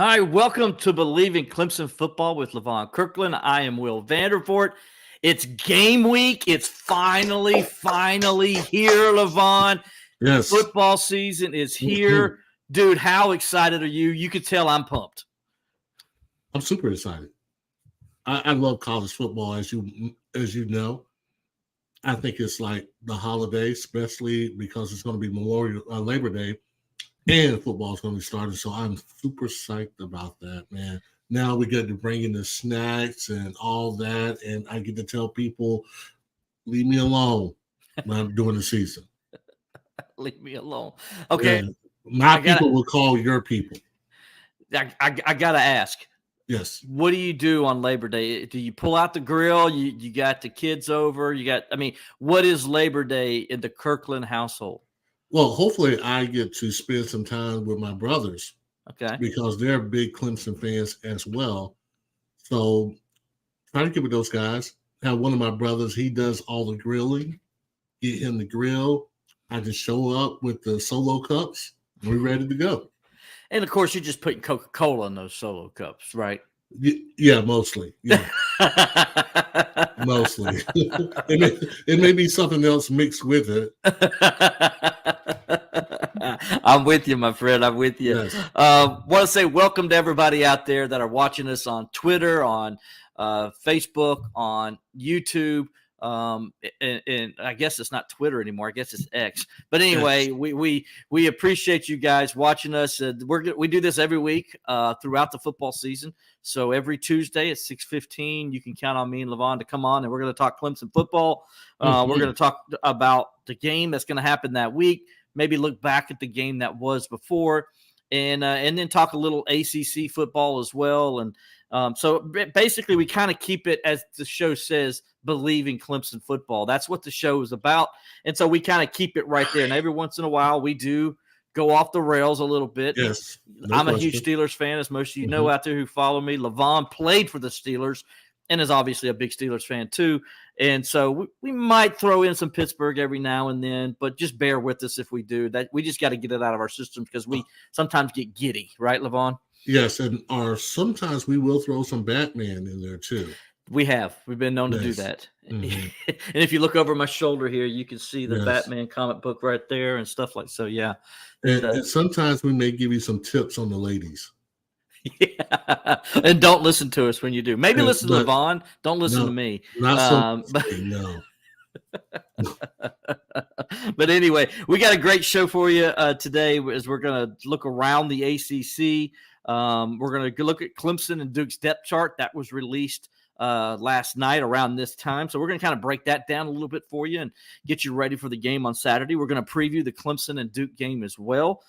Hi, welcome to Bleav in Clemson Football with Levon Kirkland. I am Will Vandervort. It's game week. It's finally here, Levon. Yes. Football season is here. Dude, how excited are you? You could tell I'm pumped. I'm super excited. I love college football, as you know. I think it's like the holiday, especially because it's going to be Labor Day, and football is going to be starting. So I'm super psyched about that, man. Now we get to bring in the snacks and all that, and I get to tell people, leave me alone when I'm doing the season. Leave me alone. Okay. Yeah. My people will call your people. I got to ask. Yes. What do you do on Labor Day? Do you pull out the grill? You got the kids over? What is Labor Day in the Kirkland household? Well, hopefully I get to spend some time with my brothers. Okay. Because they're big Clemson fans as well. So try to get with those guys. Have one of my brothers, he does all the grilling. Get him the grill. I just show up with the solo cups. We're ready to go. And, of course, you're just putting Coca-Cola in those solo cups, right? Yeah, mostly. Yeah. Mostly. It may be something else mixed with it. I'm with you, my friend. I'm with you. Yes. Want to say welcome to everybody out there that are watching us on Twitter, on Facebook, on YouTube. And I guess it's not Twitter anymore. I guess it's X. But anyway, we appreciate you guys watching us. We do this every week throughout the football season. So every Tuesday at 6:15, you can count on me and Levon to come on, and we're going to talk Clemson football. We're going to talk about the game that's going to happen that week. Maybe look back at the game that was before, and then talk a little ACC football as well. And so basically, we kind of keep it, as the show says, Bleav in Clemson football. That's what the show is about. And so we kind of keep it right there. And every once in a while, we do go off the rails a little bit. Yes. I'm a huge Steelers fan, as most of you know out there who follow me. Levon played for the Steelers and is obviously a big Steelers fan too. And so we might throw in some Pittsburgh every now and then, but just bear with us if we do. That we just got to get it out of our system because we sometimes get giddy, right, Levon? Yes, and sometimes we will throw some Batman in there too. We've been known to do that. And if you look over my shoulder here, you can see the Batman comic book right there and stuff like so. Yeah. And sometimes we may give you some tips on the ladies. Yeah. And don't listen to us when you do. Maybe listen to Levon. Don't listen to me. No. But anyway, we got a great show for you today as we're going to look around the ACC. We're going to look at Clemson and Duke's depth chart that was released last night around this time. So we're going to kind of break that down a little bit for you and get you ready for the game on Saturday. We're going to preview the Clemson and Duke game as well.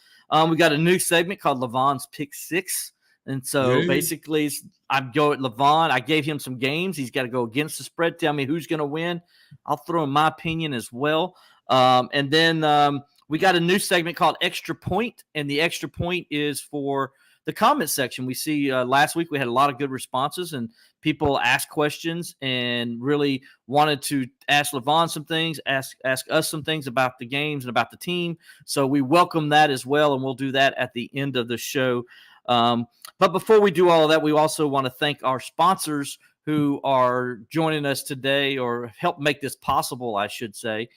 We got a new segment called Levon's Pick Six. And so basically I go at Levon. I gave him some games. He's got to go against the spread. Tell me who's going to win. I'll throw in my opinion as well. And then we got a new segment called Extra Point. And the extra point is for the comment section. We see last week we had a lot of good responses and people asked questions and really wanted to ask Levon some things, ask us some things about the games and about the team. So we welcome that as well, and we'll do that at the end of the show. But before we do all of that, we also want to thank our sponsors who are joining us today or help make this possible, I should say.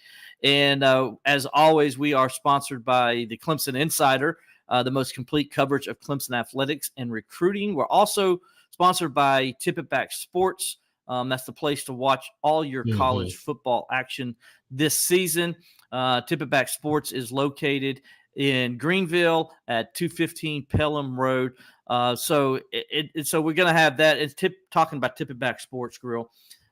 And as always, we are sponsored by the Clemson Insider, the most complete coverage of Clemson athletics and recruiting. We're also sponsored by Tip It Back Sports. That's the place to watch all your college football action this season. Tip It Back Sports is located in Greenville at 215 Pelham Road. So we're going to have that. It's talking about Tip It Back Sports Grill.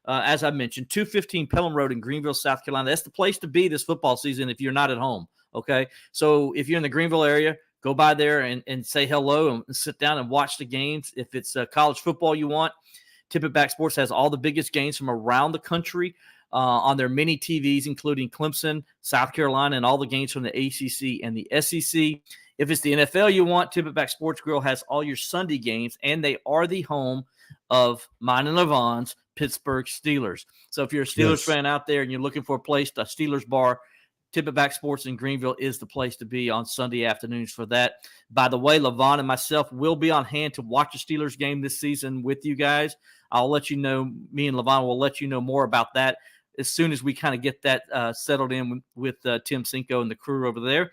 As I mentioned, 215 Pelham Road in Greenville, South Carolina. That's the place to be this football season if you're not at home, okay? So if you're in the Greenville area, go by there and say hello and sit down and watch the games. If it's college football you want, Tip It Back Sports has all the biggest games from around the country on their mini TVs, including Clemson, South Carolina, and all the games from the ACC and the SEC. If it's the NFL you want, Tip It Back Sports Grill has all your Sunday games, and they are the home of mine and Levon's Pittsburgh Steelers. So if you're a Steelers fan out there and you're looking for a place, a Steelers bar, Tippetback Sports in Greenville is the place to be on Sunday afternoons for that. By the way, Levon and myself will be on hand to watch the Steelers game this season with you guys. I'll let you know, me and Levon will let you know more about that as soon as we kind of get that settled in with Tim Cinco and the crew over there.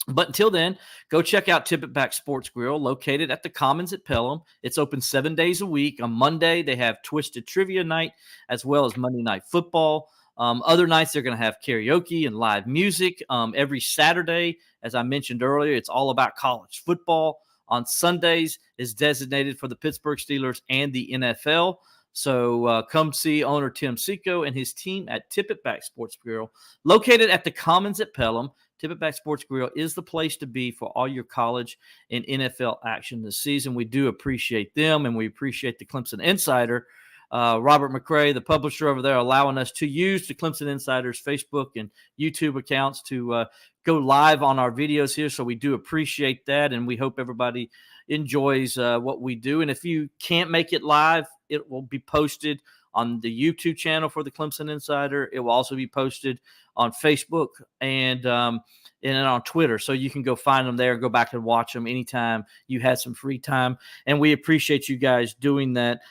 But until then, go check out Tippetback Sports Grill, located at the Commons at Pelham. It's open 7 days a week. On Monday, they have Twisted Trivia Night, as well as Monday Night Football. Other nights, they're going to have karaoke and live music. Every Saturday, as I mentioned earlier, it's all about college football. On Sundays is designated for the Pittsburgh Steelers and the NFL. So come see owner Tim Cinco and his team at Tippetback Sports Grill, located at the Commons at Pelham. Tippetback Sports Grill is the place to be for all your college and NFL action this season. We do appreciate them, and we appreciate the Clemson Insider, Robert McCray, the publisher over there, allowing us to use the Clemson Insider's Facebook and YouTube accounts to go live on our videos here. So we do appreciate that, and we hope everybody enjoys what we do. And if you can't make it live, it will be posted on the YouTube channel for the Clemson Insider. It will also be posted on Facebook and on Twitter. So you can go find them there and go back and watch them anytime you had some free time. And we appreciate you guys doing that.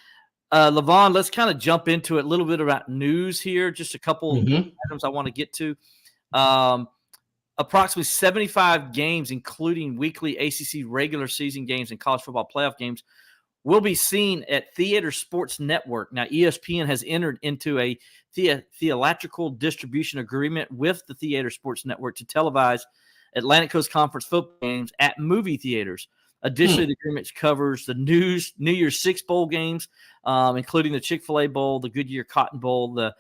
Levon, let's kind of jump into it. A little bit about news here. Just a couple items I want to get to. Approximately 75 games, including weekly ACC regular season games and college football playoff games, will be seen at Theater Sports Network. Now, ESPN has entered into a theatrical distribution agreement with the Theater Sports Network to televise Atlantic Coast Conference football games at movie theaters. Additionally, the agreement covers the New Year's Six bowl games, including the Chick-fil-A Bowl, the Goodyear Cotton Bowl, the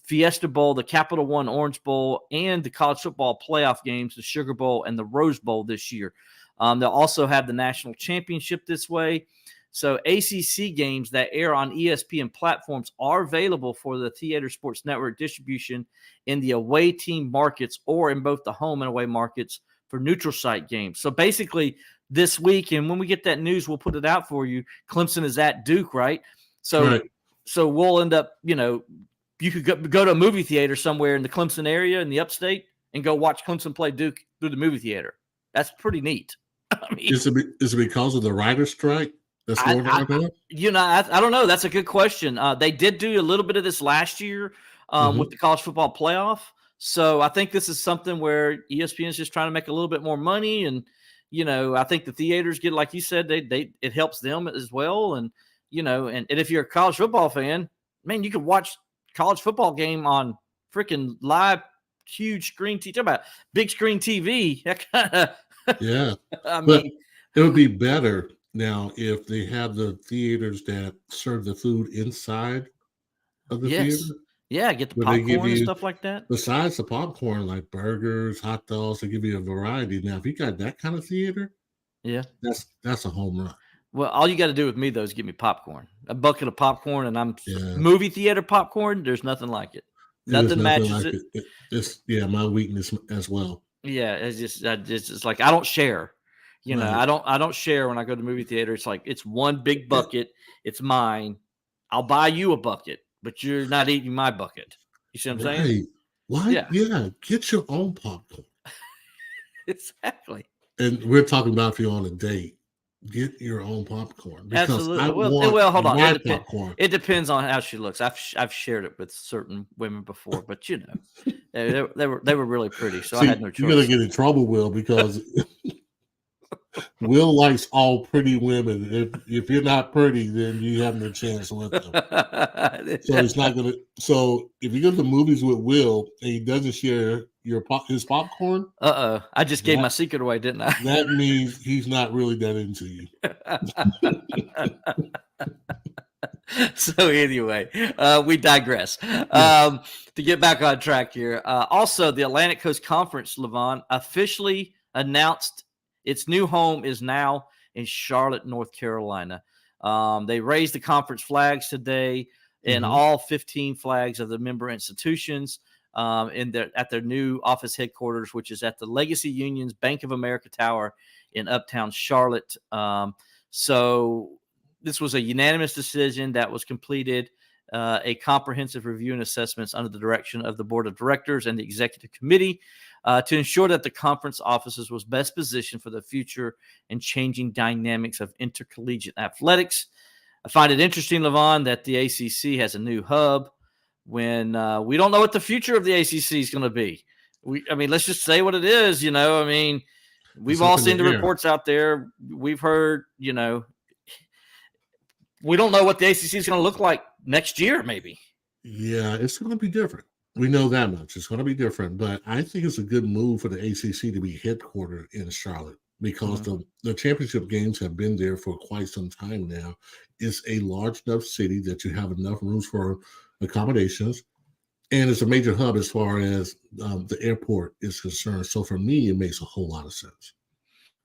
Fiesta Bowl, the Capital One Orange Bowl, and the college football playoff games, the Sugar Bowl and the Rose Bowl this year. They'll also have the national championship this way. So ACC games that air on ESPN platforms are available for the Theater Sports Network distribution in the away team markets or in both the home and away markets for neutral site games. So basically this week, and when we get that news, we'll put it out for you. Clemson is at Duke, right? So we'll end up, you could go to a movie theater somewhere in the Clemson area in the upstate and go watch Clemson play Duke through the movie theater. That's pretty neat. I mean, is it because of the writer's strike? That's going on now? I don't know. That's a good question. They did do a little bit of this last year with the college football playoff. So I think this is something where ESPN is just trying to make a little bit more money. And, I think the theaters get, like you said, it helps them as well. And, and if you're a college football fan, man, you could watch college football game on freaking live, huge screen TV. Talk about big screen TV. Yeah. I mean, but it would be better now if they have the theaters that serve the food inside of the theater. Yeah, get the popcorn and stuff like that. Besides the popcorn, like burgers, hot dogs, they give you a variety. Now, if you got that kind of theater, that's a home run. Well, all you got to do with me, though, is give me popcorn. A bucket of popcorn, and I'm movie theater popcorn. There's nothing like it. Nothing matches it. It's my weakness as well. Yeah, it's just like I don't share. I don't share when I go to the movie theater. It's like it's one big bucket. It's mine. I'll buy you a bucket, but you're not eating my bucket. You see what I'm saying? Why? Yeah. Get your own popcorn. Exactly. And we're talking about if you're on a date. Get your own popcorn. Absolutely. Well, hold on. It depends on how she looks. I've shared it with certain women before, but they were really pretty, so I had no choice. You're gonna get in trouble, Will, because Will likes all pretty women. If you're not pretty, then you have no chance with them. So it's not gonna. So if you go to the movies with Will and he doesn't share his popcorn, I just gave my secret away, didn't I? That means he's not really that into you. So anyway, we digress. To get back on track here, also the Atlantic Coast Conference, Levon, officially announced its new home is now in Charlotte, North Carolina. They raised the conference flags today in all 15 flags of the member institutions at their new office headquarters, which is at the Legacy Union's Bank of America Tower in Uptown Charlotte. So this was a unanimous decision that was completed a comprehensive review and assessments under the direction of the board of directors and the executive committee to ensure that the conference offices was best positioned for the future and changing dynamics of intercollegiate athletics. I find it interesting, Levon, that the ACC has a new hub when we don't know what the future of the ACC is going to be. Let's just say what it is. We've all seen the reports out there. We've heard, we don't know what the ACC is going to look like next year, maybe. Yeah, it's going to be different. We know that much. It's going to be different. But I think it's a good move for the ACC to be headquartered in Charlotte because the championship games have been there for quite some time now. It's a large enough city that you have enough rooms for accommodations. And it's a major hub as far as the airport is concerned. So for me, it makes a whole lot of sense.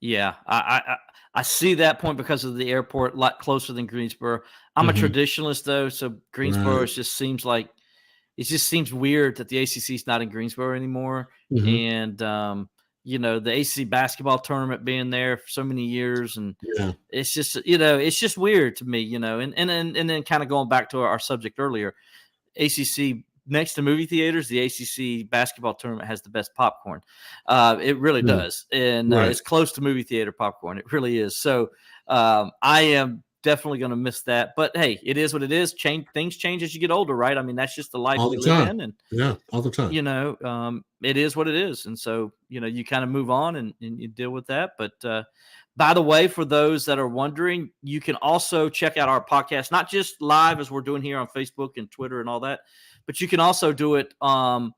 Yeah, I see that point because of the airport, a lot closer than Greensboro. I'm a traditionalist, though, so Greensboro just seems like it just seems weird that the ACC is not in Greensboro anymore. And the ACC basketball tournament being there for so many years, and it's just it's just weird to me, And then kind of going back to our subject earlier, ACC. Next to movie theaters, the ACC basketball tournament has the best popcorn. It really does. And it's close to movie theater popcorn. It really is. So I am definitely going to miss that. But, hey, it is what it is. Things change as you get older, right? That's just the life we live in. And, all the time. It is what it is. And so, you kind of move on and you deal with that. But, by the way, for those that are wondering, you can also check out our podcast, not just live as we're doing here on Facebook and Twitter and all that, but you can also do it on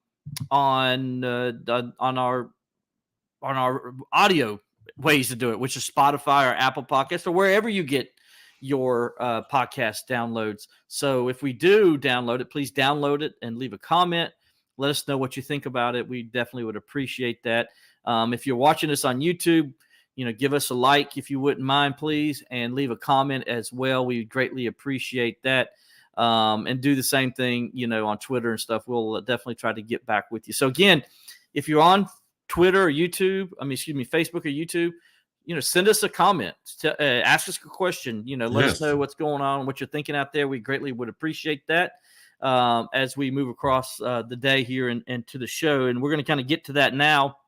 our audio ways to do it, which is Spotify or Apple Podcasts or wherever you get your podcast downloads. So if we do download it, please download it and leave a comment. Let us know what you think about it. We definitely would appreciate that. If you're watching us on YouTube, give us a like if you wouldn't mind, please, and leave a comment as well. We greatly appreciate that. And do the same thing, on Twitter and stuff. We'll definitely try to get back with you. So again, if you're on Twitter or Facebook or YouTube, send us a comment, ask us a question, let us know what's going on, what you're thinking out there. We greatly would appreciate that as we move across the day here and to the show. And we're going to kind of get to that now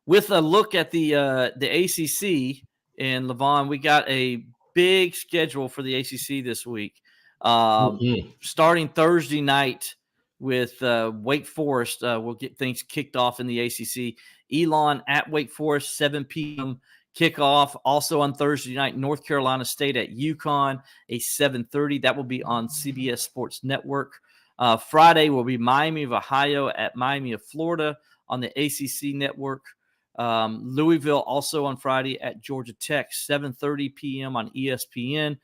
with a look at the ACC. And Levon, we got a big schedule for the ACC this week. Starting Thursday night with Wake Forest. We'll get things kicked off in the ACC. Elon at Wake Forest, 7 p.m. kickoff. Also on Thursday night, North Carolina State at UConn, a 7:30. That will be on CBS Sports Network. Friday will be Miami of Ohio at Miami of Florida on the ACC Network. Louisville also on Friday at Georgia Tech, 7:30 p.m. on ESPN.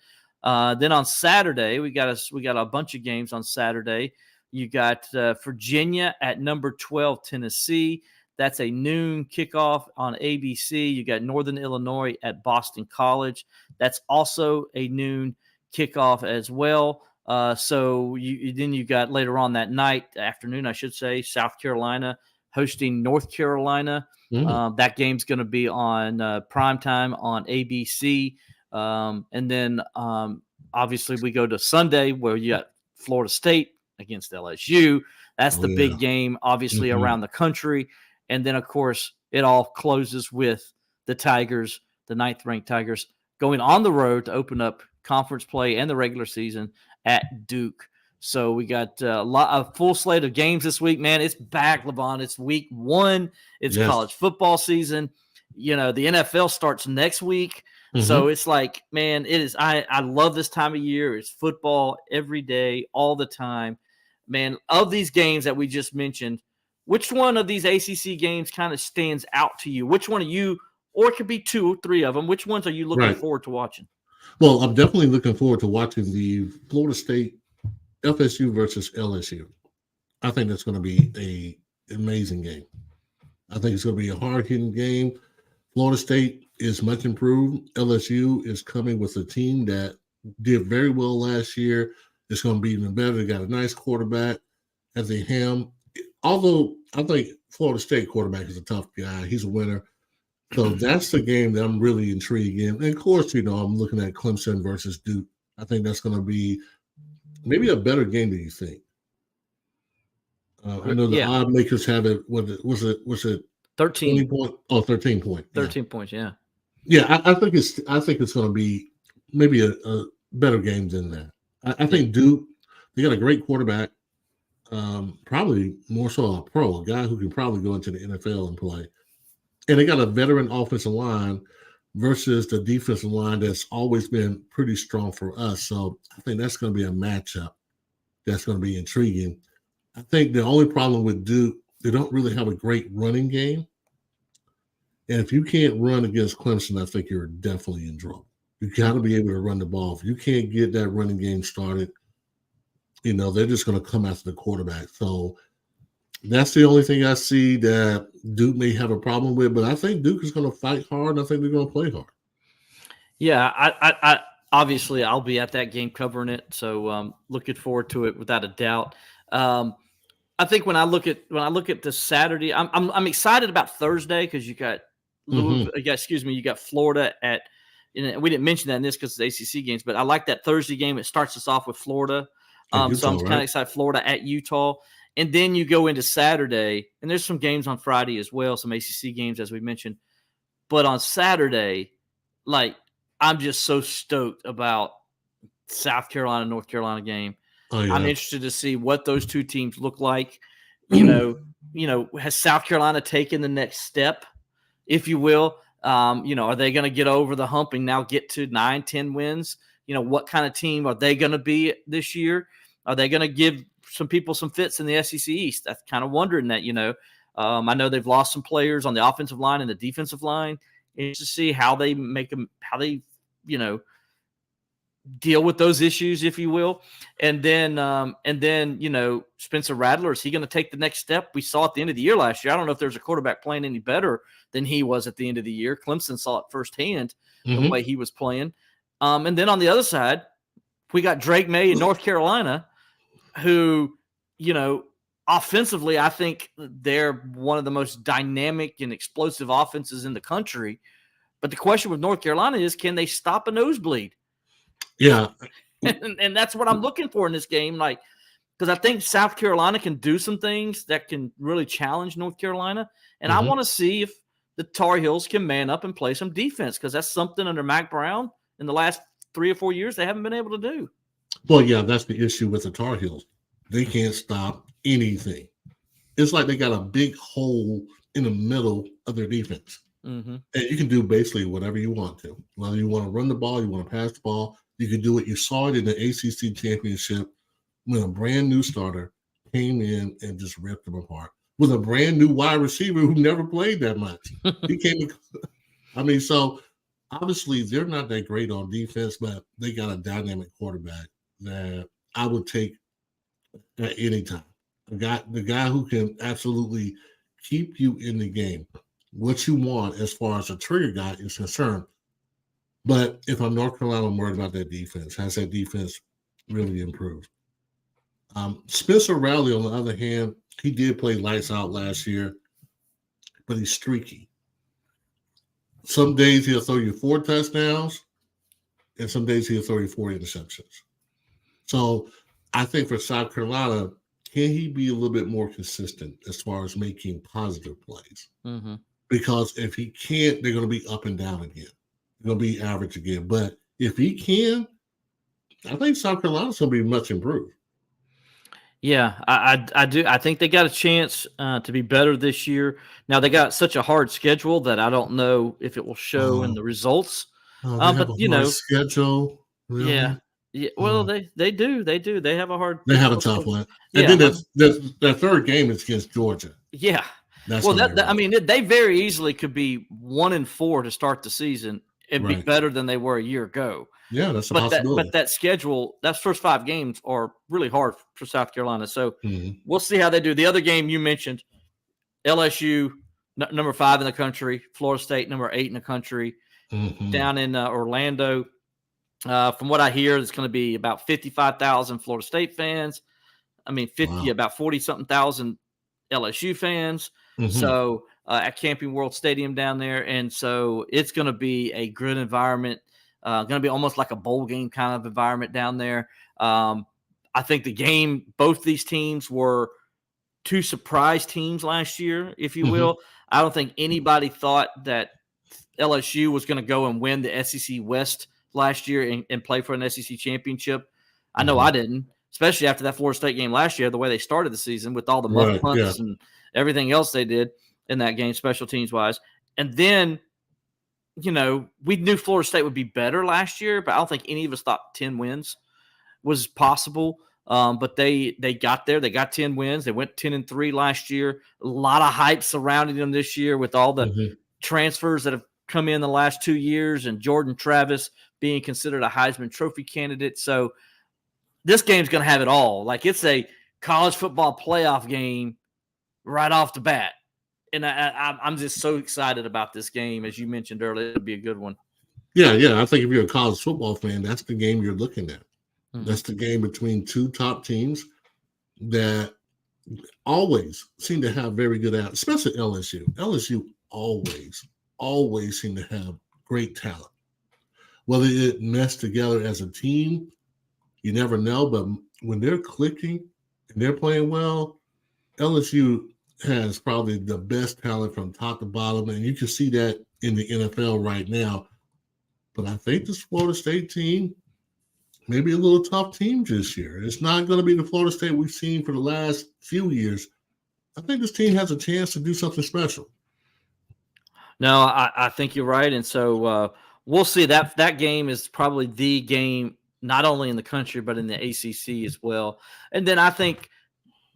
Then on Saturday, we got a bunch of games on Saturday. You got Virginia at number 12, Tennessee. That's a noon kickoff on ABC. You got Northern Illinois at Boston College. That's also a noon kickoff as well. So you got later on that night, afternoon, I should say, South Carolina hosting North Carolina. That game's going to be on primetime on ABC. And then obviously we go to Sunday where you got Florida State against LSU. That's the big game, obviously, around the country. And then, of course, it all closes with the Tigers, the 9th-ranked Tigers, going on the road to open up conference play and the regular season at Duke. So we got a full slate of games this week, man. It's back, Levon. It's week 1. It's college football season. The NFL starts next week. So it's like, man, it is. I love this time of year. It's football every day, all the time. Man, of these games that we just mentioned, which one of these ACC games kind of stands out to you? Which one are you, or it could be 2 or 3 of them, which ones are you looking forward to watching? Well, I'm definitely looking forward to watching the Florida State FSU versus LSU. I think that's going to be an amazing game. I think it's going to be a hard-hitting game. Florida State is much improved. LSU is coming with a team that did very well last year. It's going to be even better. They got a nice quarterback at the helm. Although I think Florida State quarterback is a tough guy. He's a winner. So that's the game that I'm really intrigued in. And of course, I'm looking at Clemson versus Duke. I think that's going to be maybe a better game than you think. I know the odd makers have it. Was it 13 point? Oh, 13 point. 13 points. Yeah. Yeah, I think it's going to be maybe a better game than that. I think Duke, they got a great quarterback, probably more so a pro, a guy who can probably go into the NFL and play. And they got a veteran offensive line versus the defensive line that's always been pretty strong for us. So I think that's going to be a matchup that's going to be intriguing. I think the only problem with Duke, they don't really have a great running game. And if you can't run against Clemson, I think you're definitely in trouble. You got to be able to run the ball. If you can't get that running game started, they're just going to come after the quarterback. So that's the only thing I see that Duke may have a problem with. But I think Duke is going to fight hard, and I think they're going to play hard. Yeah, I obviously I'll be at that game covering it, so looking forward to it without a doubt. I think when I look at the Saturday, I'm excited about Thursday because you got Louisville, you got Florida at. And we didn't mention that in this because it's ACC games, but I like that Thursday game. It starts us off with Florida, Utah, so I'm kind of excited. Florida at Utah, and then you go into Saturday, and there's some games on Friday as well, some ACC games as we mentioned. But on Saturday, I'm just so stoked about South Carolina, North Carolina game. Oh, yeah. I'm interested to see what those two teams look like. Has South Carolina taken the next step, if you will? Are they going to get over the hump and now get to 9-10 wins? What kind of team are they going to be this year? Are they going to give some people some fits in the SEC East? That's kind of wondering that, I know they've lost some players on the offensive line and the defensive line. It's to see how they deal with those issues, if you will. And then, Spencer Rattler, is he going to take the next step? We saw at the end of the year last year. I don't know if there's a quarterback playing any better than he was at the end of the year. Clemson saw it firsthand, the way he was playing. And then on the other side, we got Drake May in North Carolina, who, offensively, I think they're one of the most dynamic and explosive offenses in the country. But the question with North Carolina is, can they stop a nosebleed? Yeah. and that's what I'm looking for in this game. Because I think South Carolina can do some things that can really challenge North Carolina. And I want to see if the Tar Heels can man up and play some defense, because that's something under Mac Brown in the last 3 or 4 years they haven't been able to do. Well, yeah, that's the issue with the Tar Heels. They can't stop anything. It's like they got a big hole in the middle of their defense. And you can do basically whatever you want to. Whether you want to run the ball, you want to pass the ball, you can do it. You saw it in the ACC championship when a brand new starter came in and just ripped them apart with a brand new wide receiver who never played that much. He came in. So obviously they're not that great on defense, but they got a dynamic quarterback that I would take at any time. The guy who can absolutely keep you in the game. What you want as far as a trigger guy is concerned. But if I'm North Carolina, I'm worried about that defense. Has that defense really improved? Spencer Rattler, on the other hand, he did play lights out last year, but he's streaky. Some days he'll throw you 4 touchdowns, and some days he'll throw you 4 interceptions. So I think for South Carolina, can he be a little bit more consistent as far as making positive plays? Because if he can't, they're going to be up and down again. They're going to be average again. But if he can, I think South Carolina's going to be much improved. Yeah, I do. I think they got a chance to be better this year. Now, they got such a hard schedule that I don't know if it will show in the results. But schedule. Really? Yeah. Well, they do. They have a hard. They have a tough one. And then their third game is against Georgia. Yeah. They very easily could be 1-4 to start the season and be better than they were a year ago. Yeah, that's a possibility. But that schedule, that first 5 games are really hard for South Carolina. So we'll see how they do. The other game you mentioned, LSU, number 5 in the country, Florida State, number 8 in the country, down in Orlando. From what I hear, it's going to be about 55,000 Florida State fans. About 40-something thousand LSU fans. So at Camping World Stadium down there. And so it's going to be a good environment, going to be almost like a bowl game kind of environment down there. I I think both these teams were two surprise teams last year, if you will. I don't think anybody thought that LSU was going to go and win the SEC West last year and play for an SEC championship. I know I didn't, especially after that Florida State game last year, the way they started the season with all the muff punts and everything else they did in that game, special teams wise. And then, we knew Florida State would be better last year, but I don't think any of us thought 10 wins was possible. But they got there. They got 10 wins. They went 10-3 last year. A lot of hype surrounding them this year with all the transfers that have come in the last 2 years, and Jordan Travis being considered a Heisman Trophy candidate. So this game's going to have it all. Like, it's a college football playoff game right off the bat. And I'm just so excited about this game. As you mentioned earlier, it'll be a good one. Yeah. I think if you're a college football fan, that's the game you're looking at. That's the game between two top teams that always seem to have very good athletes, especially LSU. LSU always seem to have great talent. Whether it meshed together as a team, you never know. But when they're clicking and they're playing well, LSU has probably the best talent from top to bottom, and you can see that in the NFL right now. But I think this Florida State team may be a little tough team this year. It's not going to be the Florida State we've seen for the last few years. I think this team has a chance to do something special. No, I think you're right. And so we'll see. That game is probably the game, not only in the country, but in the ACC as well. And then I think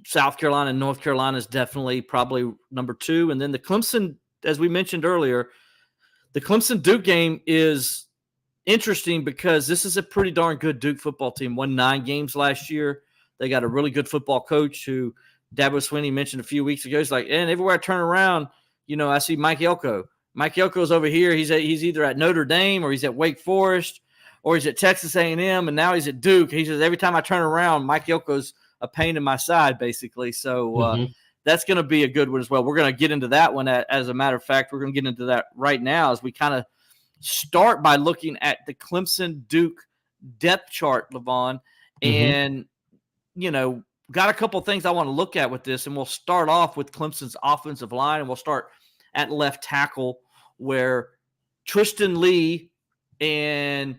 South Carolina and North Carolina is definitely probably number 2. And then the Clemson, as we mentioned earlier, the Clemson-Duke game is interesting because this is a pretty darn good Duke football team. Won 9 games last year. They got a really good football coach who Dabo Swinney mentioned a few weeks ago. He's like, and everywhere I turn around, I see Mike Elko. Mike Elko's over here. He's either at Notre Dame or he's at Wake Forest or he's at Texas A&M, and now he's at Duke. He says every time I turn around, Mike Elko's a pain in my side, basically. So that's going to be a good one as well. We're going to get into that one. As a matter of fact, we're going to get into that right now as we kind of start by looking at the Clemson-Duke depth chart, Levon. And, got a couple of things I want to look at with this, and we'll start off with Clemson's offensive line, and we'll start at left tackle where Tristan Lee and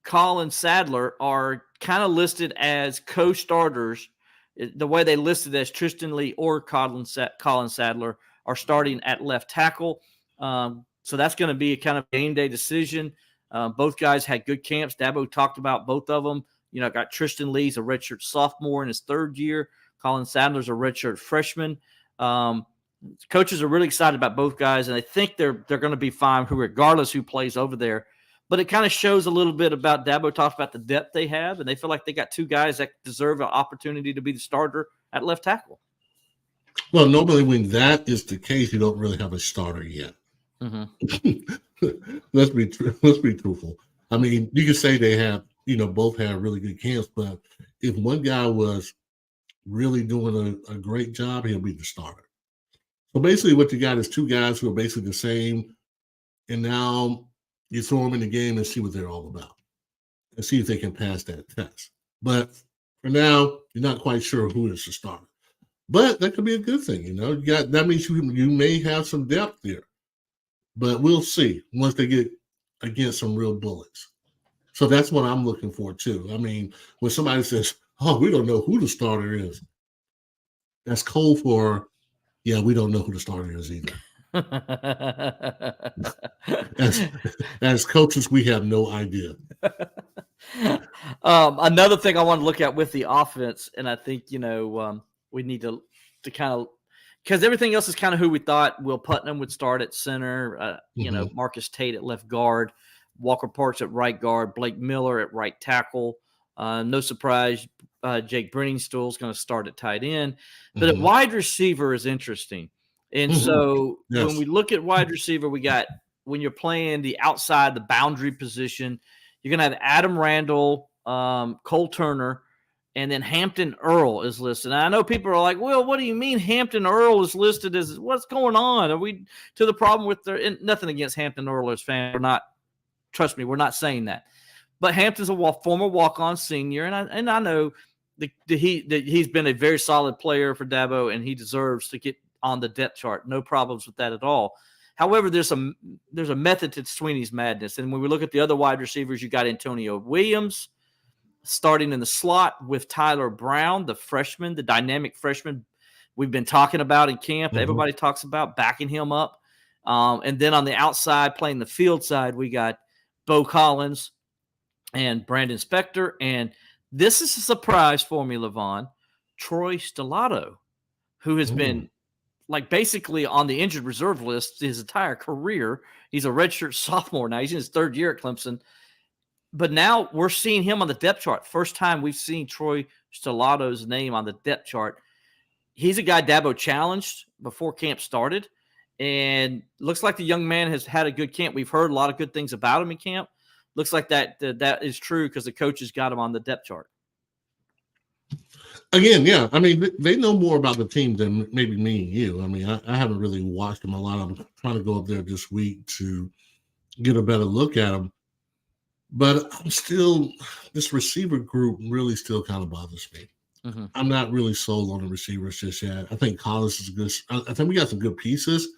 Colin Sadler are kind of listed as co-starters. The way they listed as Tristan Lee or Colin Sadler are starting at left tackle. So that's going to be a kind of game day decision. Both guys had good camps. Dabo talked about both of them. Got Tristan Lee's a redshirt sophomore in his 3rd year. Colin Sadler's a redshirt freshman. Coaches are really excited about both guys, and they think they're going to be fine regardless who plays over there. But it kind of shows a little bit about Dabo talked about the depth they have, and they feel like they got 2 guys that deserve an opportunity to be the starter at left tackle. Well, normally when that is the case, you don't really have a starter yet. Let's be truthful. I mean, you could say they have, both have really good camps, but if one guy was really doing a great job, he'll be the starter. So basically what you got is 2 guys who are basically the same, and now you throw them in the game and see what they're all about and see if they can pass that test. But for now, you're not quite sure who is the starter. But that could be a good thing, that means you may have some depth there. But we'll see once they get against some real bullets. So that's what I'm looking for too. I mean, when somebody says, "Oh, we don't know who the starter is," that's code for, yeah, we don't know who the starter is either. As coaches, we have no idea. Another thing I want to look at with the offense, and I think we need to kind of, because everything else is kind of who we thought. Will Putnam would start at center. Marcus Tate at left guard, Walker Parks at right guard, Blake Miller at right tackle. No surprise, Jake Brenningstool is going to start at tight end. But at wide receiver is interesting. And so when we look at wide receiver, we got, when you're playing the outside, the boundary position, you're going to have Adam Randall, Cole Turner, and then Hampton Earl is listed. And I know people are like, well, what do you mean Hampton Earl is listed as, what's going on? Are we to the problem with their, nothing against Hampton Earl as fan. We're not, trust me, we're not saying that. But Hampton's a former walk-on senior, and I know he's been a very solid player for Dabo, and he deserves to get on the depth chart. No problems with that at all. However, there's a method to Sweeney's madness. And when we look at the other wide receivers, you got Antonio Williams starting in the slot with Tyler Brown, the freshman, the dynamic freshman we've been talking about in camp. Everybody talks about backing him up. And then on the outside, playing the field side, we got Bo Collins and Brandon Spector. And this is a surprise for me, Levon. Troy Stellato, who has been like basically on the injured reserve list his entire career. He's a redshirt sophomore now. He's in his third year at Clemson. But now we're seeing him on the depth chart. First time we've seen Troy Stellato's name on the depth chart. He's a guy Dabo challenged before camp started. And looks like the young man has had a good camp. We've heard a lot of good things about him in camp. Looks like that is true because the coaches got him on the depth chart. Again, yeah. I mean, they know more about the team than maybe me and you. I mean, I haven't really watched them a lot. I'm trying to go up there this week to get a better look at them. But I'm still, this receiver group really still kind of bothers me. I'm not really sold on the receivers just yet. I think Collins is good. I think we got some good pieces,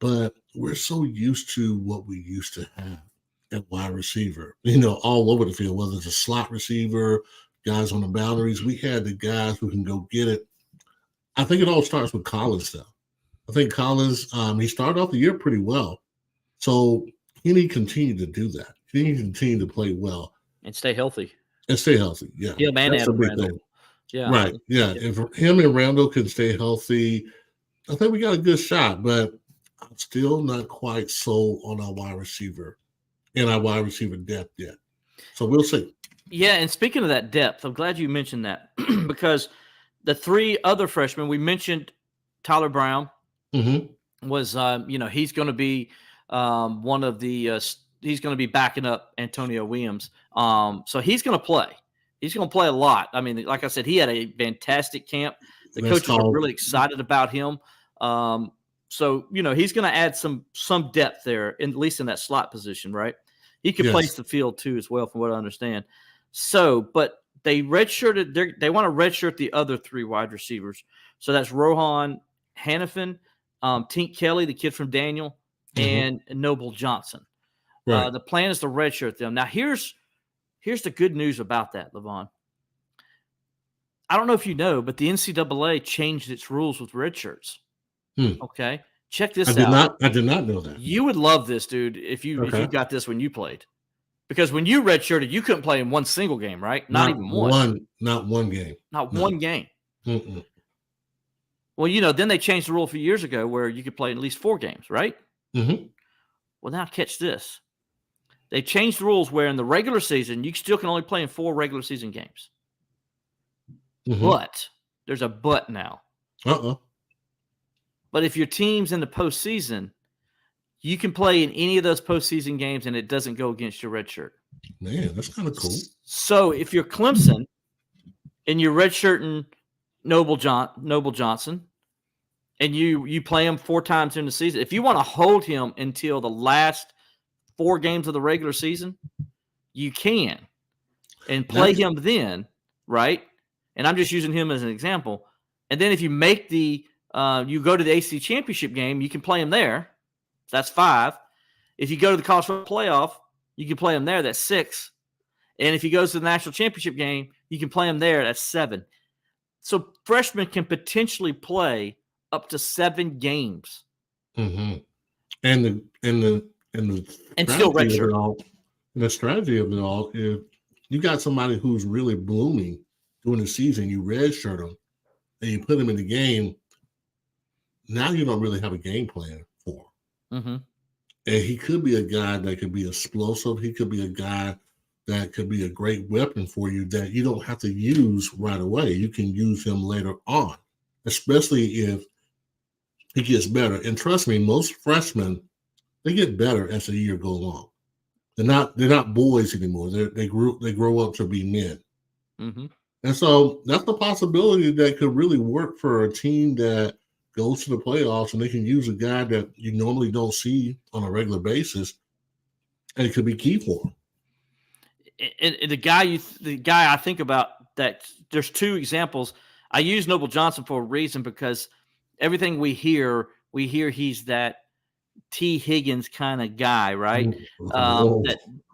but we're so used to what we used to have at wide receiver, all over the field, whether it's a slot receiver, guys on the boundaries. We had the guys who can go get it. I think it all starts with Collins, though. I think Collins, he started off the year pretty well. So he need to continue to do that. He needs to continue to play well. And stay healthy. Yeah. Yeah, man. That's a big thing. Yeah. Right. Yeah. If him and Randall can stay healthy, I think we got a good shot, but I'm still not quite sold on our wide receiver and our wide receiver depth yet. So we'll see. Yeah, and speaking of that depth, I'm glad you mentioned that because the three other freshmen, we mentioned Tyler Brown was, he's going to be one of the he's going to be backing up Antonio Williams. So he's going to play. He's going to play a lot. I mean, like I said, he had a fantastic camp. The coaches are really excited about him. So, he's going to add some depth there, at least in that slot position, right? He could place the field too as well, from what I understand. So, but they redshirted. They want to redshirt the other three wide receivers. So that's Rohan Hannafin, Tink Kelly, the kid from Daniel, and Noble Johnson. Right. The plan is to redshirt them. Now, here's the good news about that, Levon. I don't know if you know, but the NCAA changed its rules with redshirts. Okay, check this out. I did not know that. You would love this, dude, if you got this when you played. Because when you redshirted, you couldn't play in one single game, right? Not even one. Not one game. Not one game. Well, then they changed the rule a few years ago where you could play at least 4 games, right? Well, now catch this. They changed the rules where in the regular season, you still can only play in 4 regular season games. But there's a but now. But if your team's in the postseason, you can play in any of those postseason games, and it doesn't go against your red shirt. Man, that's kind of cool. So if you're Clemson and you're redshirting Noble Johnson, and you play him 4 times in the season, if you want to hold him until the last 4 games of the regular season, you can, and play him then, right? And I'm just using him as an example. And then if you make you go to the AC championship game, you can play him there. That's 5. If you go to the college football playoff, you can play him there. That's 6. And if he goes to the national championship game, you can play him there. That's 7. So freshmen can potentially play up to 7 games. And still redshirt. The strategy of it all is you got somebody who's really blooming during the season. You redshirt them and you put him in the game. Now you don't really have a game plan for him. And he could be a guy that could be explosive. He could be a guy that could be a great weapon for you that you don't have to use right away. You can use him later on, especially if he gets better. And trust me, most freshmen, they get better as the year goes along. They're not boys anymore. They grow up to be men. And so that's a possibility that could really work for a team that goes to the playoffs, and they can use a guy that you normally don't see on a regular basis, and it could be key for them. And the guy I think about that there's two examples. I use Noble Johnson for a reason because everything we hear he's that T. Higgins kind of guy, right?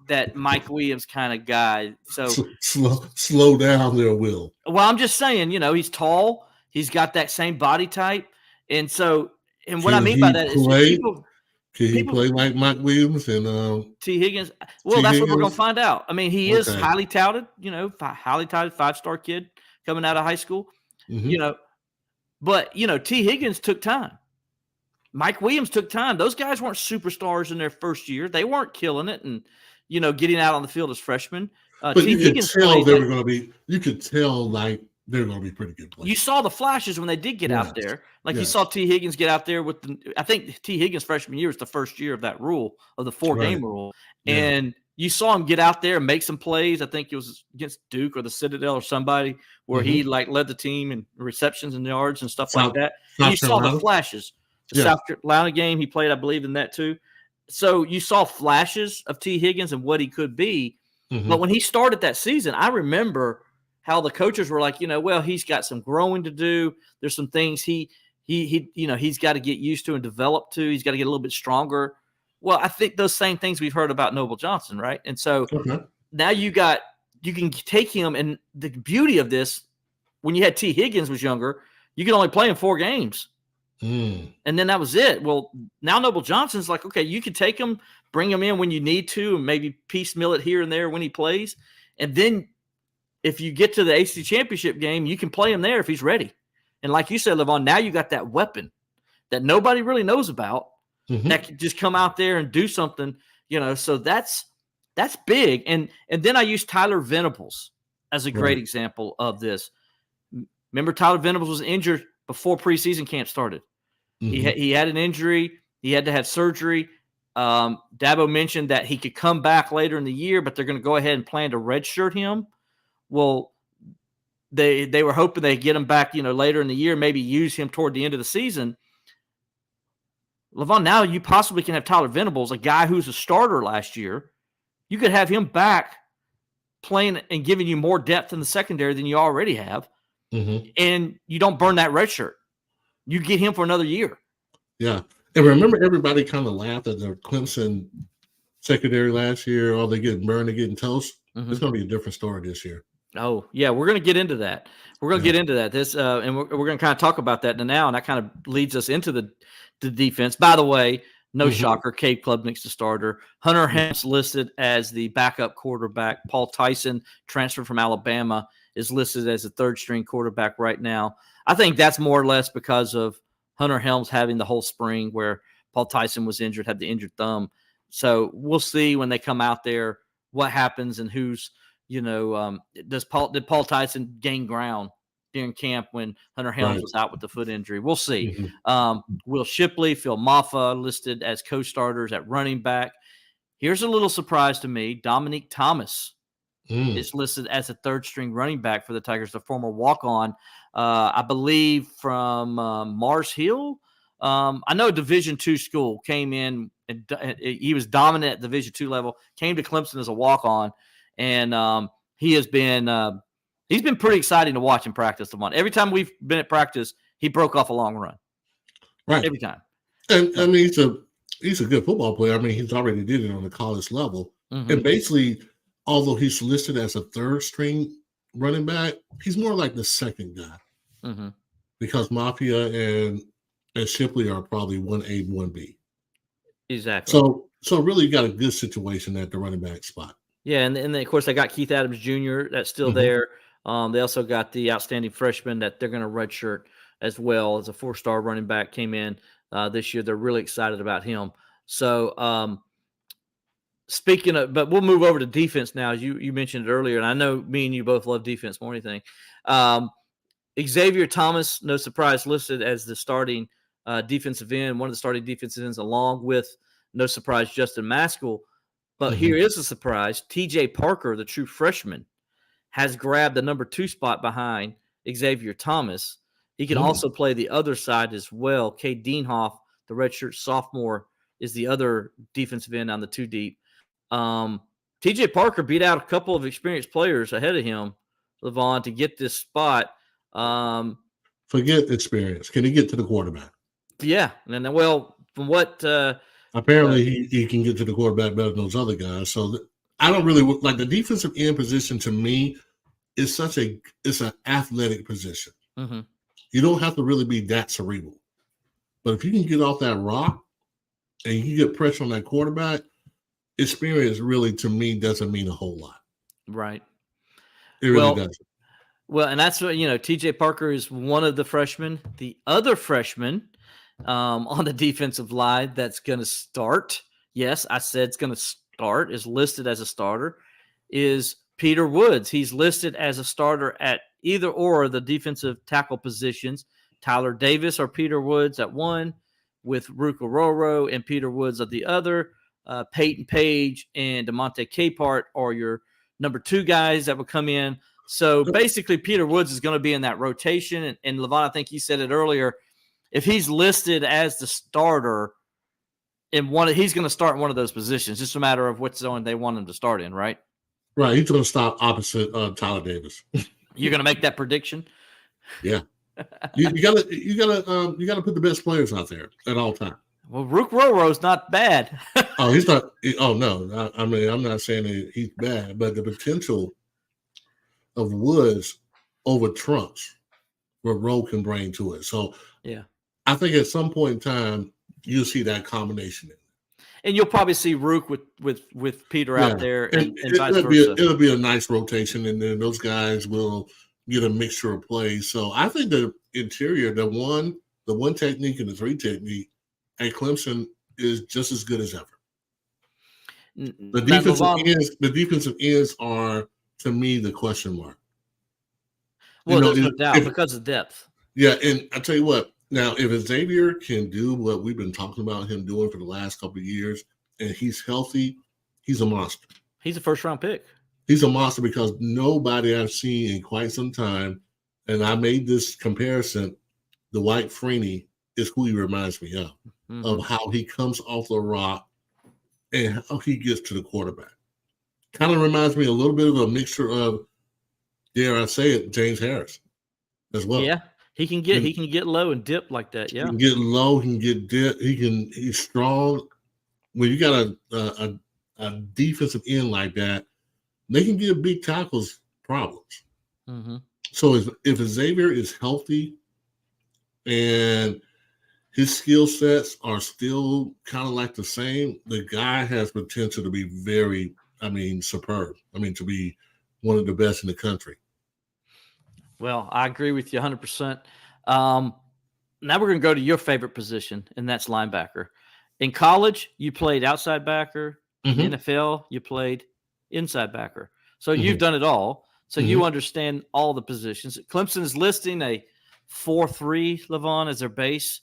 That Mike Williams kind of guy. So slow down there, Will. Well, I'm just saying, he's tall. He's got that same body type. And so, and what I mean by that is can he play like Mike Williams and T. Higgins? Well, that's what we're going to find out. I mean, he is highly touted, highly touted 5-star kid coming out of high school, but, T. Higgins took time. Mike Williams took time. Those guys weren't superstars in their first year. They weren't killing it and, getting out on the field as freshmen. But you could tell they were going to be. You could tell like they're going to be pretty good players. You saw the flashes when they did get out there. Like you saw T. Higgins get out there with I think T. Higgins' freshman year was the first year of that rule, of the 4-game rule. Yeah. And you saw him get out there and make some plays. I think it was against Duke or the Citadel or somebody where he like led the team in receptions and yards and stuff like that. And you saw the flashes. The South Carolina game, he played, I believe, in that too. So you saw flashes of T. Higgins and what he could be. But when he started that season, I remember how the coaches were like, well, he's got some growing to do. There's some things he's got to get used to and develop to. He's got to get a little bit stronger. Well, I think those same things we've heard about Noble Johnson, right? And so now you can take him, and the beauty of this, when you had T. Higgins was younger, you could only play him 4 games. And then that was it. Well, now Noble Johnson's like, okay, you can take him, bring him in when you need to, and maybe piecemeal it here and there when he plays. And then if you get to the ACC championship game, you can play him there if he's ready. And like you said, Levon, now you got that weapon that nobody really knows about that can just come out there and do something, so that's big. And then I use Tyler Venables as a great example of this. Remember, Tyler Venables was injured before preseason camp started. He had an injury. He had to have surgery. Dabo mentioned that he could come back later in the year, but they're going to go ahead and plan to redshirt him. Well, they were hoping they'd get him back, later in the year, maybe use him toward the end of the season. Levon, now you possibly can have Tyler Venables, a guy who's a starter last year. You could have him back playing and giving you more depth in the secondary than you already have. And you don't burn that red shirt. You get him for another year. Yeah. And remember, everybody kind of laughed at the Clemson secondary last year. Oh, they getting burned, they're getting toast. It's going to be a different story this year. Oh, yeah. We're going to get into that. We're going to get into that. And we're going to kind of talk about that now. And that kind of leads us into the defense. By the way, no shocker, Cade Klubnik's the starter. Hunter Helms listed as the backup quarterback. Paul Tyson, transferred from Alabama, is listed as a third-string quarterback right now. I think that's more or less because of Hunter Helms having the whole spring where Paul Tyson was injured, had the injured thumb. So we'll see when they come out there what happens and who's, did Paul Tyson gain ground during camp when Hunter Helms was out with the foot injury? We'll see. Will Shipley, Phil Maffa listed as co-starters at running back. Here's a little surprise to me. Dominique Thomas is listed as a third-string running back for the Tigers, the former walk-on, I believe from Mars Hill. I know Division II school came in, and he was dominant at Division II level, came to Clemson as a walk-on, and he has been he's been pretty exciting to watch in practice. Every time we've been at practice, he broke off a long run. Right. Every time. And I mean, he's a good football player. I mean, he's already did it on the college level. And basically, although he's listed as a third-string running back, he's more like the second guy. Because Mafia and Shipley are probably 1A, 1B. Exactly. So really, you got a good situation at the running back spot. Yeah, and then, of course, they got Keith Adams Jr. that's still there. They also got the outstanding freshman that they're going to redshirt as well as a 4-star running back came in this year. They're really excited about him. So speaking of, but we'll move over to defense now. As you mentioned it earlier, and I know me and you both love defense more than anything. Xavier Thomas, no surprise, listed as the starting defensive end, one of the starting defensive ends, along with, no surprise, Justin Maskell. But here is a surprise. TJ Parker, the true freshman, has grabbed the number 2 spot behind Xavier Thomas. He can also play the other side as well. Cade Dienhoff, the redshirt sophomore, is the other defensive end on the 2 deep. TJ Parker beat out a couple of experienced players ahead of him Levon, to get this spot. Forget experience. Can he get to the quarterback? Yeah. And then, well, from what apparently he can get to the quarterback better than those other guys. So I don't really like the defensive end position. To me, is it's an athletic position. Mm-hmm. You don't have to really be that cerebral, but if you can get off that rock and you get pressure on that quarterback, experience really to me doesn't mean a whole lot. Right. It really doesn't. Well, and that's what, TJ Parker is one of the freshmen. The other freshman on the defensive line that's going to start, yes, I said it's going to start, is listed as a starter, is Peter Woods. He's listed as a starter at either or the defensive tackle positions. Tyler Davis or Peter Woods at one, with Ruka Roro and Peter Woods at the other. Peyton Page and DeMonte Capehart are your number two guys that will come in. So basically, Peter Woods is going to be in that rotation. And Levon, I think you said it earlier, if he's listed as the starter he's going to start in one of those positions. Just a matter of which zone they want him to start in, right? Right. He's going to stop opposite Tyler Davis. You're going to make that prediction? Yeah. You gotta put the best players out there at all times. Well, Rook Roro's not bad. Oh, he's not. Oh no. I mean, I'm not saying that he's bad, but the potential of Woods over trumps what Rowe can bring to it. So yeah, I think at some point in time you'll see that combination. And you'll probably see Rook with Peter out there, and vice versa. It'll be a nice rotation, and then those guys will get a mixture of plays. So I think the interior, the one technique and the three technique at Clemson is just as good as ever. The defensive ends are, to me, the question mark. Well, there's no doubt because of depth. Yeah, and I tell you what, now if Xavier can do what we've been talking about him doing for the last couple of years, and he's healthy, he's a monster. He's a first-round pick. He's a monster because nobody I've seen in quite some time, and I made this comparison, Dwight Freeney is who he reminds me of how he comes off the rock and how he gets to the quarterback. Kind of reminds me a little bit of a mixture of, dare I say it, James Harris as well. Yeah, he can get low and dip like that. Yeah, he can get low, he can get dip, he's strong. When you got a defensive end like that, they can give big tackles problems. Mm-hmm. So if Xavier is healthy and his skill sets are still kind of like the same, the guy has potential to be very, superb. To be one of the best in the country. Well, I agree with you 100%. Now we're going to go to your favorite position, and that's linebacker. In college, you played outside backer. Mm-hmm. In the NFL, you played inside backer. So you've done it all. So you understand all the positions. Clemson is listing a 4-3, Levon, as their base.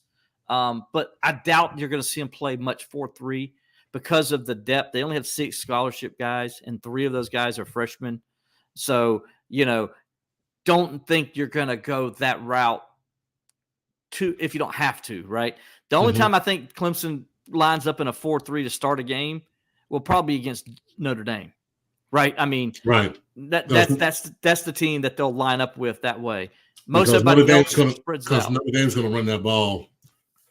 But I doubt you're going to see them play much 4-3 because of the depth. They only have 6 scholarship guys, and 3 of those guys are freshmen. So, don't think you're going to go that route if you don't have to, right? The only time I think Clemson lines up in a 4-3 to start a game will probably be against Notre Dame, right? Right. That's the team that they'll line up with that way. Because Notre Dame's going to run that ball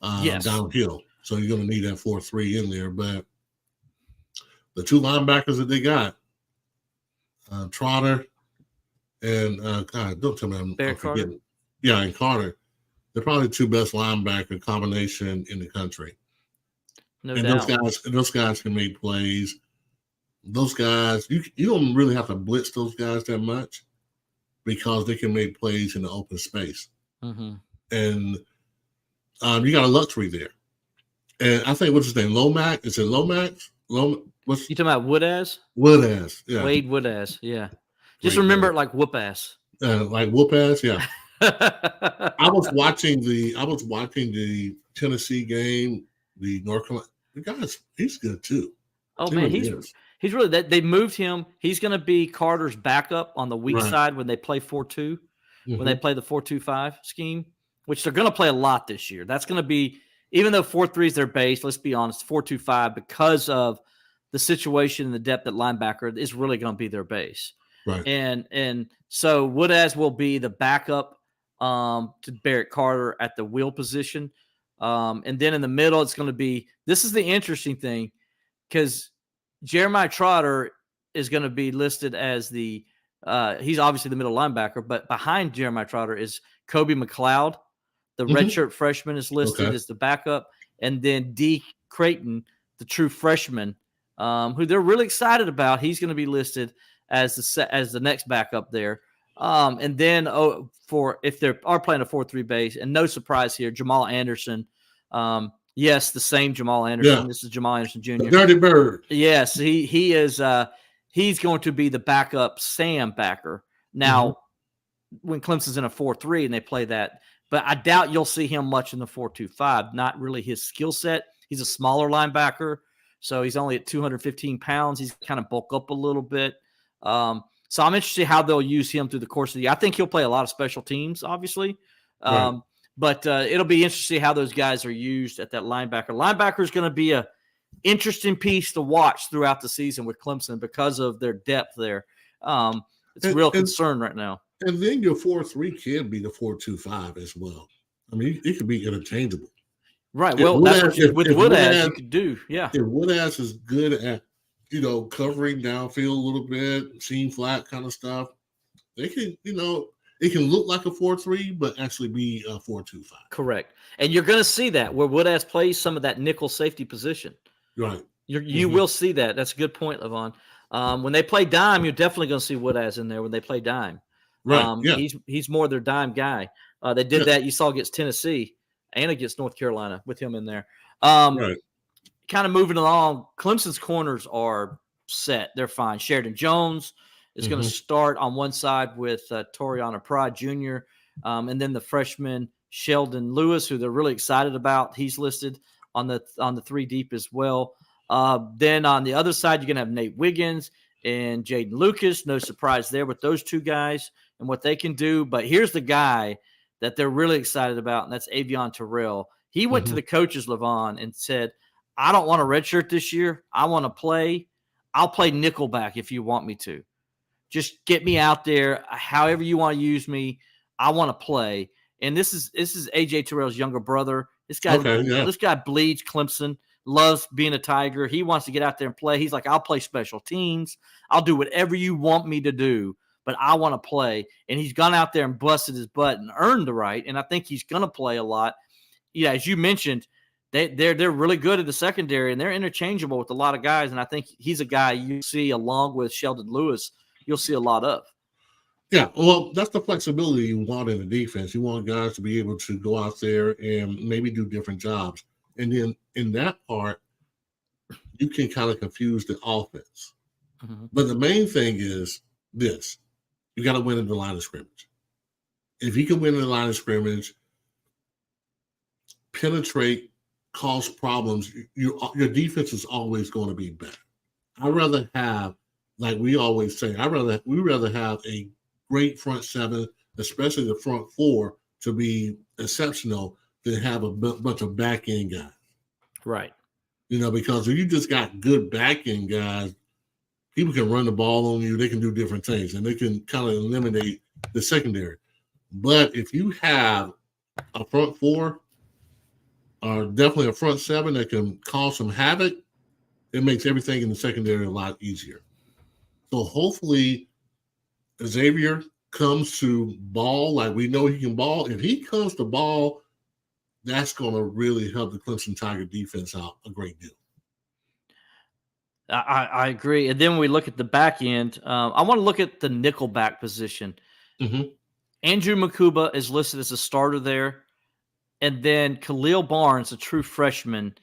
downhill, so you're going to need that 4-3 in there. But the 2 linebackers that they got, Trotter and God, don't tell me I'm forgetting. Yeah, and Carter. They're probably the 2 best linebacker combination in the country. No doubt. Those guys can make plays. Those guys, you don't really have to blitz those guys that much because they can make plays in the open space. Mm-hmm. And you got a luxury there. And I think, what's his name? Lomax? Is it Lomax? You talking about Woodass? Woodass, yeah. Wade Woodass, yeah. Just remember it like whoop-ass. Like whoop-ass, yeah. I was watching the Tennessee game, the North Carolina. The guy's he's good too. Oh man, he's really. They moved him. He's going to be Carter's backup on the weak side when they play 4-2, when they play the 4-2-5 scheme, which they're going to play a lot this year. That's going to be, even though 4-3 is their base. Let's be honest, 4-2-5 because of the situation and the depth at linebacker is really going to be their base. Right. And so Woodaz will be the backup to Barrett Carter at the wheel position. And then in the middle, it's going to be, this is the interesting thing, because Jeremiah Trotter is going to be listed as he's obviously the middle linebacker, but behind Jeremiah Trotter is Kobe McLeod. The redshirt freshman is listed as the backup. And then D. Creighton, the true freshman, who they're really excited about. He's going to be listed as the next backup there. And then for if they are playing a 4-3 base, and no surprise here, Jamal Anderson. Yes, the same Jamal Anderson. Yeah. This is Jamal Anderson Jr. The Dirty Bird. Yes, he is. He's going to be the backup Sam backer. Now, when Clemson's in a 4-3 and they play that, but I doubt you'll see him much in the 4-2-5. Not really his skill set. He's a smaller linebacker, so he's only at 215 pounds. He's kind of bulk up a little bit. So I'm interested how they'll use him through the course of the year. I think he'll play a lot of special teams, obviously. Right. But it'll be interesting how those guys are used at that linebacker. Linebacker is going to be a interesting piece to watch throughout the season with Clemson because of their depth there. It's a real concern right now. And then your 4-3 can be the 4-2-5 as well. I mean, it could be interchangeable. Right. Well, that's what with Woodaz you could do. Yeah. If Woodaz is good at, covering downfield a little bit, seam flat kind of stuff, they can, it can look like a 4-3, but actually be a 4-2-5. Correct. And you're going to see that where Woodaz plays some of that nickel safety position. Right. You will see that. That's a good point, Levon. When they play dime, you're definitely going to see Woodaz in there when they play dime. Right. Yeah. He's more their dime guy. They did that. You saw against Tennessee and against North Carolina with him in there. Right. Kind of moving along, Clemson's corners are set. They're fine. Sheridan Jones is going to start on one side with Toriana Pride Jr., and then the freshman Sheldon Lewis, who they're really excited about. He's listed on the 3 deep as well. Then on the other side, you're going to have Nate Wiggins and Jaden Lucas. No surprise there with those two guys and what they can do. But here's the guy that they're really excited about, and that's Avion Terrell. He went to the coaches, Levon, and said, I don't want a redshirt this year. I want to play. I'll play nickelback if you want me to. Just get me out there. However you want to use me, I want to play. And this is AJ Terrell's younger brother. This guy bleeds Clemson, loves being a Tiger. He wants to get out there and play. He's like, I'll play special teams. I'll do whatever you want me to do, but I want to play. And he's gone out there and busted his butt and earned the right. And I think he's going to play a lot. Yeah, as you mentioned, they're really good at the secondary, and they're interchangeable with a lot of guys. And I think he's a guy you see along with Sheldon Lewis, you'll see a lot of. Yeah, well, that's the flexibility you want in the defense. You want guys to be able to go out there and maybe do different jobs. And then in that part, you can kind of confuse the offense. But the main thing is this. You got to win in the line of scrimmage. If you can win in the line of scrimmage, penetrate, cause problems, your defense is always going to be better. I'd rather have, like we always say, we rather have a great front seven, especially the front four, to be exceptional than have a bunch of back end guys. Right. Because if you just got good back end guys, people can run the ball on you. They can do different things, and they can kind of eliminate the secondary. But if you have a front four, or definitely a front seven that can cause some havoc, it makes everything in the secondary a lot easier. So hopefully Xavier comes to ball like we know he can ball. If he comes to ball, that's going to really help the Clemson Tiger defense out a great deal. I agree. And then when we look at the back end, I want to look at the nickelback position. Andrew Makuba is listed as a starter there. And then Khalil Barnes, a true freshman.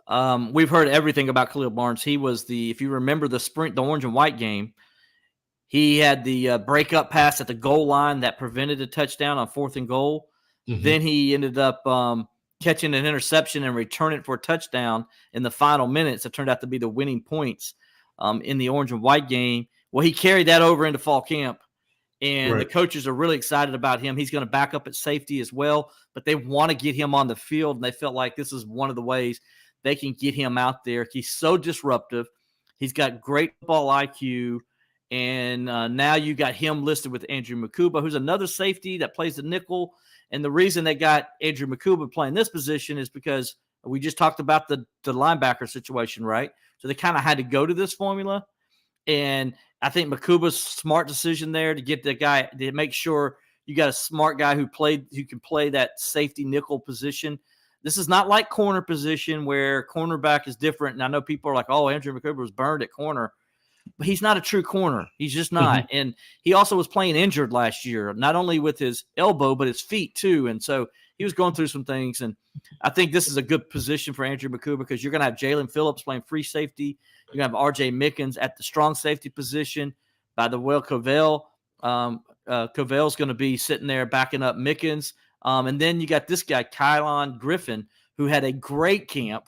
We've heard everything about Khalil Barnes. He was if you remember the orange and white game, he had the breakup pass at the goal line that prevented a touchdown on 4th and goal. Then he ended up catching an interception and returning it for a touchdown in the final minutes. It turned out to be the winning points in the orange and white game. Well, he carried that over into fall camp. And the coaches are really excited about him. He's going to back up at safety as well, but they want to get him on the field, and they felt like this is one of the ways they can get him out there. He's so disruptive. He's got great football IQ, And now you got him listed with Andrew Makuba, who's another safety that plays the nickel. And the reason they got Andrew Makuba playing this position is because we just talked about the linebacker situation, right? So they kind of had to go to this formula. And I think Makuba's smart decision there to get the guy to make sure you got a smart guy who can play that safety nickel position. This is not like corner position where cornerback is different. And I know people are like, oh, Andrew Makuba was burned at corner. But he's not a true corner. He's just not. Mm-hmm. And he also was playing injured last year, not only with his elbow, but his feet too. And so he was going through some things. And I think this is a good position for Andrew Makuba because you're going to have Jalen Phillips playing free safety. You're going to have R.J. Mickens at the strong safety position. By the way, Covell. Covell's going to be sitting there backing up Mickens. And then you got this guy, Kylon Griffin, who had a great camp.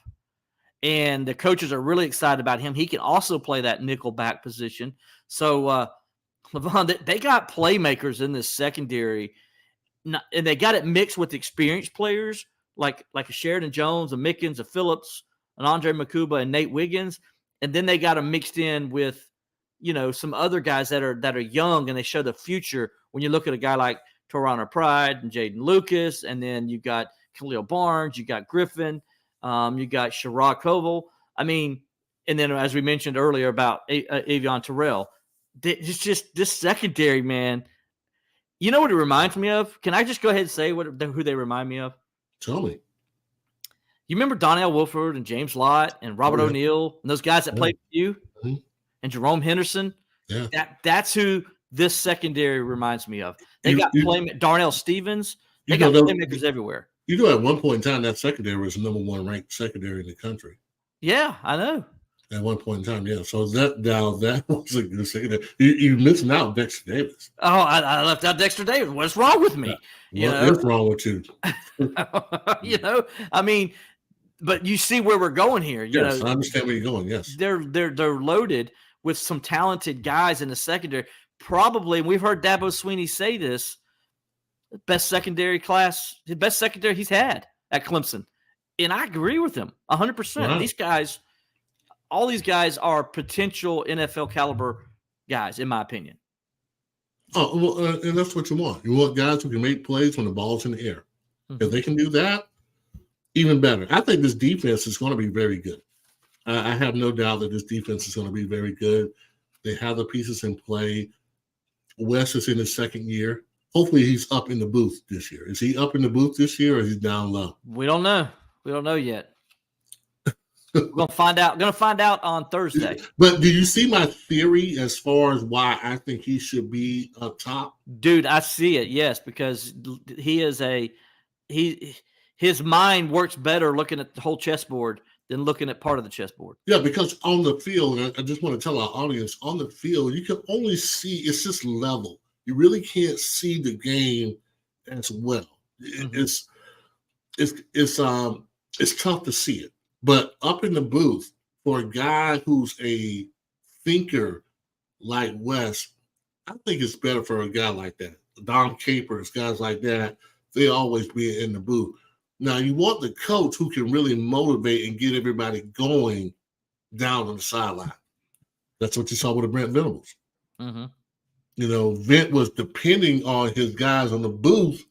And the coaches are really excited about him. He can also play that nickel back position. So, Levon, they got playmakers in this secondary, and they got it mixed with experienced players like a Sheridan Jones, a Mickens, a Phillips, an Andre Makuba, and Nate Wiggins. And then they got them mixed in with, some other guys that are young and they show the future. When you look at a guy like Torana Pride and Jaden Lucas, and then you got Khalil Barnes, you got Griffin. You got Sherrod Koval. I mean, and then as we mentioned earlier about Avion Terrell, it's just this secondary, man. You know what it reminds me of? Can I just go ahead and say who they remind me of? Tell me. You remember Donnell Wilford and James Lott and Robert O'Neill and those guys that played with you and Jerome Henderson? Yeah. That's who this secondary reminds me of. They got Darnell Stevens. They got playmakers everywhere. At one point in time, that secondary was the number one ranked secondary in the country. Yeah, I know. At one point in time, yeah. So that was a good secondary. You're missing out Dexter Davis. Oh, I left out Dexter Davis. What's wrong with me? What's wrong with you? I mean, but you see where we're going here. Yes, I understand where you're going. Yes, they're loaded with some talented guys in the secondary. Probably, and we've heard Dabo Swinney say this. Best secondary he's had at Clemson. And I agree with him 100%. Wow. These guys, all these guys are potential NFL caliber guys, in my opinion. Oh, well, and that's what you want. You want guys who can make plays when the ball's in the air. Mm-hmm. If they can do that, even better. I think this defense is going to be very good. I have no doubt that this defense is going to be very good. They have the pieces in play. Wes is in his second year. Hopefully he's up in the booth this year. Is he up in the booth this year or is he down low? We don't know. We don't know yet. We're going to find out. Going to find out on Thursday. But do you see my theory as far as why I think he should be up top? Dude, I see it, yes, because his mind works better looking at the whole chessboard than looking at part of the chessboard. Yeah, because on the field, and I just want to tell our audience, on the field, you can only see, it's just level. You really can't see the game as well. Mm-hmm. It's tough to see it. But up in the booth, for a guy who's a thinker like Wes, I think it's better for a guy like that. Don Capers, guys like that, they always be in the booth. Now, you want the coach who can really motivate and get everybody going down on the sideline. That's what you saw with Brent Venables. Mm-hmm. Vent was depending on his guys on the booth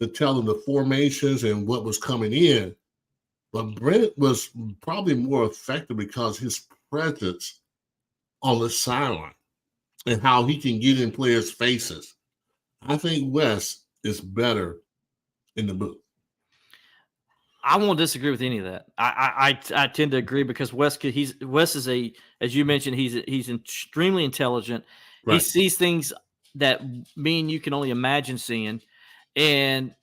to tell him the formations and what was coming in. But Brent was probably more effective because his presence on the sideline and how he can get in players' faces. I think Wes is better in the booth. I won't disagree with any of that. I tend to agree because Wes is as you mentioned, he's extremely intelligent. Right. He sees things that me and you can only imagine seeing, and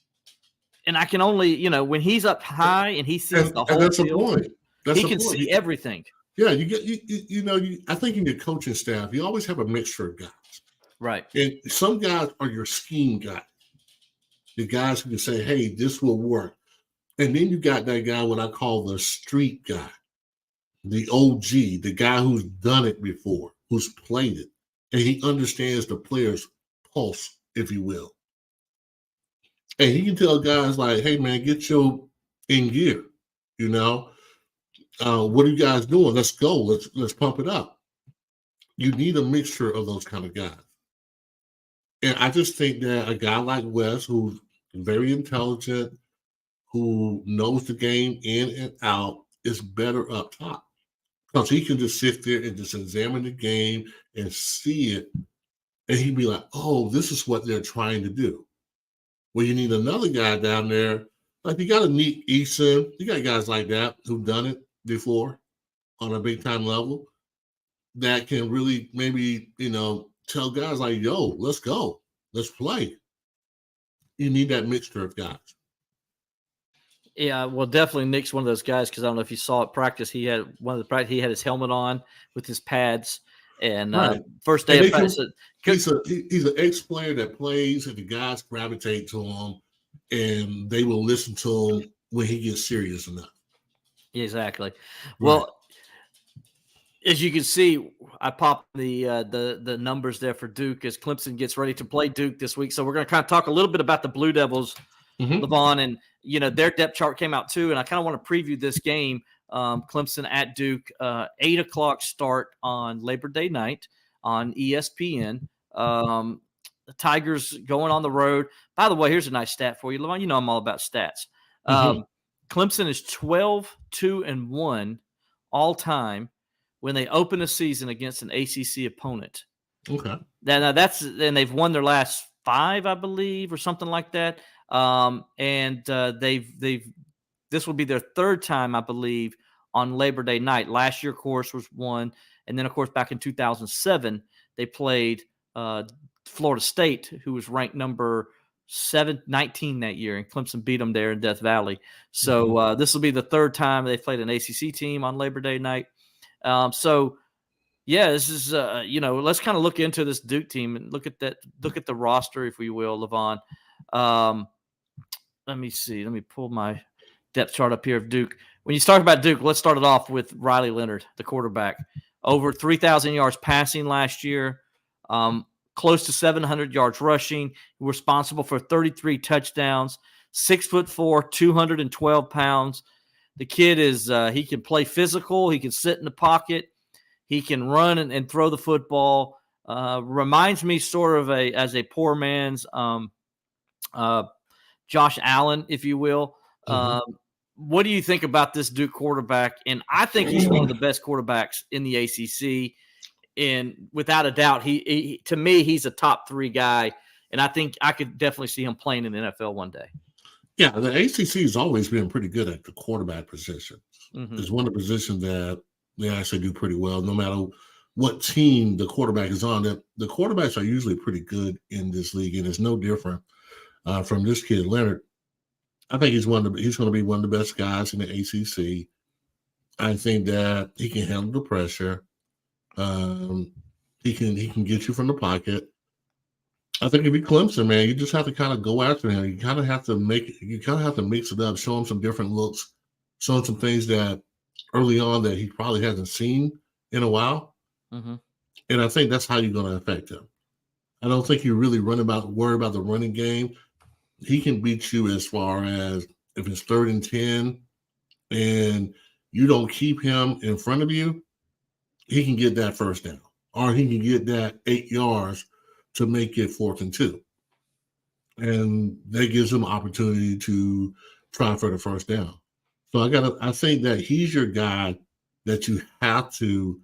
I can only when he's up high and he sees the whole that's field, the point. He can see everything. Yeah, you get I think in your coaching staff, you always have a mixture of guys. Right. And some guys are your scheme guys. The guys who can say, hey, this will work. And then you got that guy, what I call the street guy, the OG, the guy who's done it before, who's played it. And he understands the player's pulse, if you will. And he can tell guys like, hey, man, get your in gear. What are you guys doing? Let's go. Let's pump it up. you need a mixture of those kind of guys. And I just think that a guy like Wes, who's very intelligent, who knows the game in and out, is better up top. Because he can just sit there and just examine the game and see it. And he'd be like, oh, this is what they're trying to do. Well, you need another guy down there. Like you got to meet Eason. You got guys like that who've done it before on a big time level that can really maybe, tell guys like, yo, let's go. Let's play. You need that mixture of guys. Yeah, well, definitely Nick's one of those guys because I don't know if you saw at practice. He had he had his helmet on with his pads, and Right. first day of practice. He's an ex-player that plays, and the guys gravitate to him, and they will listen to him when he gets serious enough. Exactly. Right. Well, as you can see, I popped the numbers there for Duke as Clemson gets ready to play Duke this week. So we're going to kind of talk a little bit about the Blue Devils, Levon, and their depth chart came out too, and I kind of want to preview this game. Clemson at Duke, 8:00 start on Labor Day night on ESPN. The Tigers going on the road. By the way, here's a nice stat for you, Levon. I'm all about stats. Clemson is 12-2-1 all time when they open a season against an ACC opponent. Okay. Now they've won their last 5, I believe, or something like that. This will be their 3rd time, I believe, on Labor Day night. Last year, of course, was 1. And then, of course, back in 2007, they played Florida State, who was ranked number 19 that year, and Clemson beat them there in Death Valley. So this will be the 3rd time they played an ACC team on Labor Day night. This is let's kind of look into this Duke team and look at the roster, if we will, Levon. Let me see. Let me pull my depth chart up here of Duke. When you talk about Duke, let's start it off with Riley Leonard, the quarterback. Over 3,000 yards passing last year, close to 700 yards rushing, responsible for 33 touchdowns, 6'4", 212 pounds. The kid he can play physical. He can sit in the pocket. He can run and throw the football. Reminds me sort of as a poor man's Josh Allen, if you will. What do you think about this Duke quarterback? And I think he's one of the best quarterbacks in the ACC. And without a doubt, he to me, he's a top 3 guy. And I think I could definitely see him playing in the NFL one day. Yeah, the ACC has always been pretty good at the quarterback position. It's one of the positions that they actually do pretty well, no matter what team the quarterback is on. The quarterbacks are usually pretty good in this league, and it's no different from this kid, Leonard. I think he's going to be one of the best guys in the ACC. I think that he can handle the pressure. He can get you from the pocket. I think if you're Clemson, man, you just have to kind of go after him. You kind of have to mix it up, show him some different looks, show him some things that early on that he probably hasn't seen in a while. And I think that's how you're going to affect him. I don't think you really worry about the running game. He can beat you as far as if it's 3rd and 10 and you don't keep him in front of you, he can get that first down, or he can get that 8 yards to make it 4th and 2. And that gives him an opportunity to try for the first down. So I think that he's your guy that you have to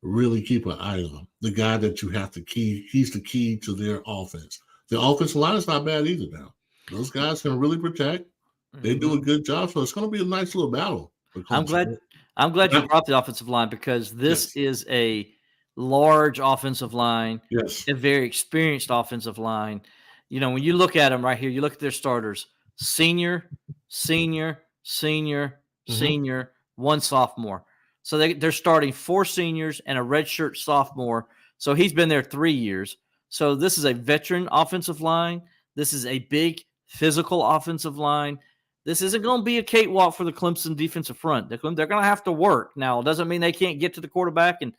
really keep an eye on. The guy that you have to he's the key to their offense. The offensive line is not bad either now. Those guys can really protect. They do a good job. So it's going to be a nice little battle. I'm glad you brought the offensive line because this is a large offensive line. Yes. A very experienced offensive line. When you look at them right here, you look at their starters, senior, 1 sophomore. So they're starting 4 seniors and a redshirt sophomore. So he's been there 3 years. So this is a veteran offensive line. This is a big physical offensive line. This isn't going to be a cakewalk for the Clemson defensive front. They're going to have to work. Now, it doesn't mean they can't get to the quarterback, and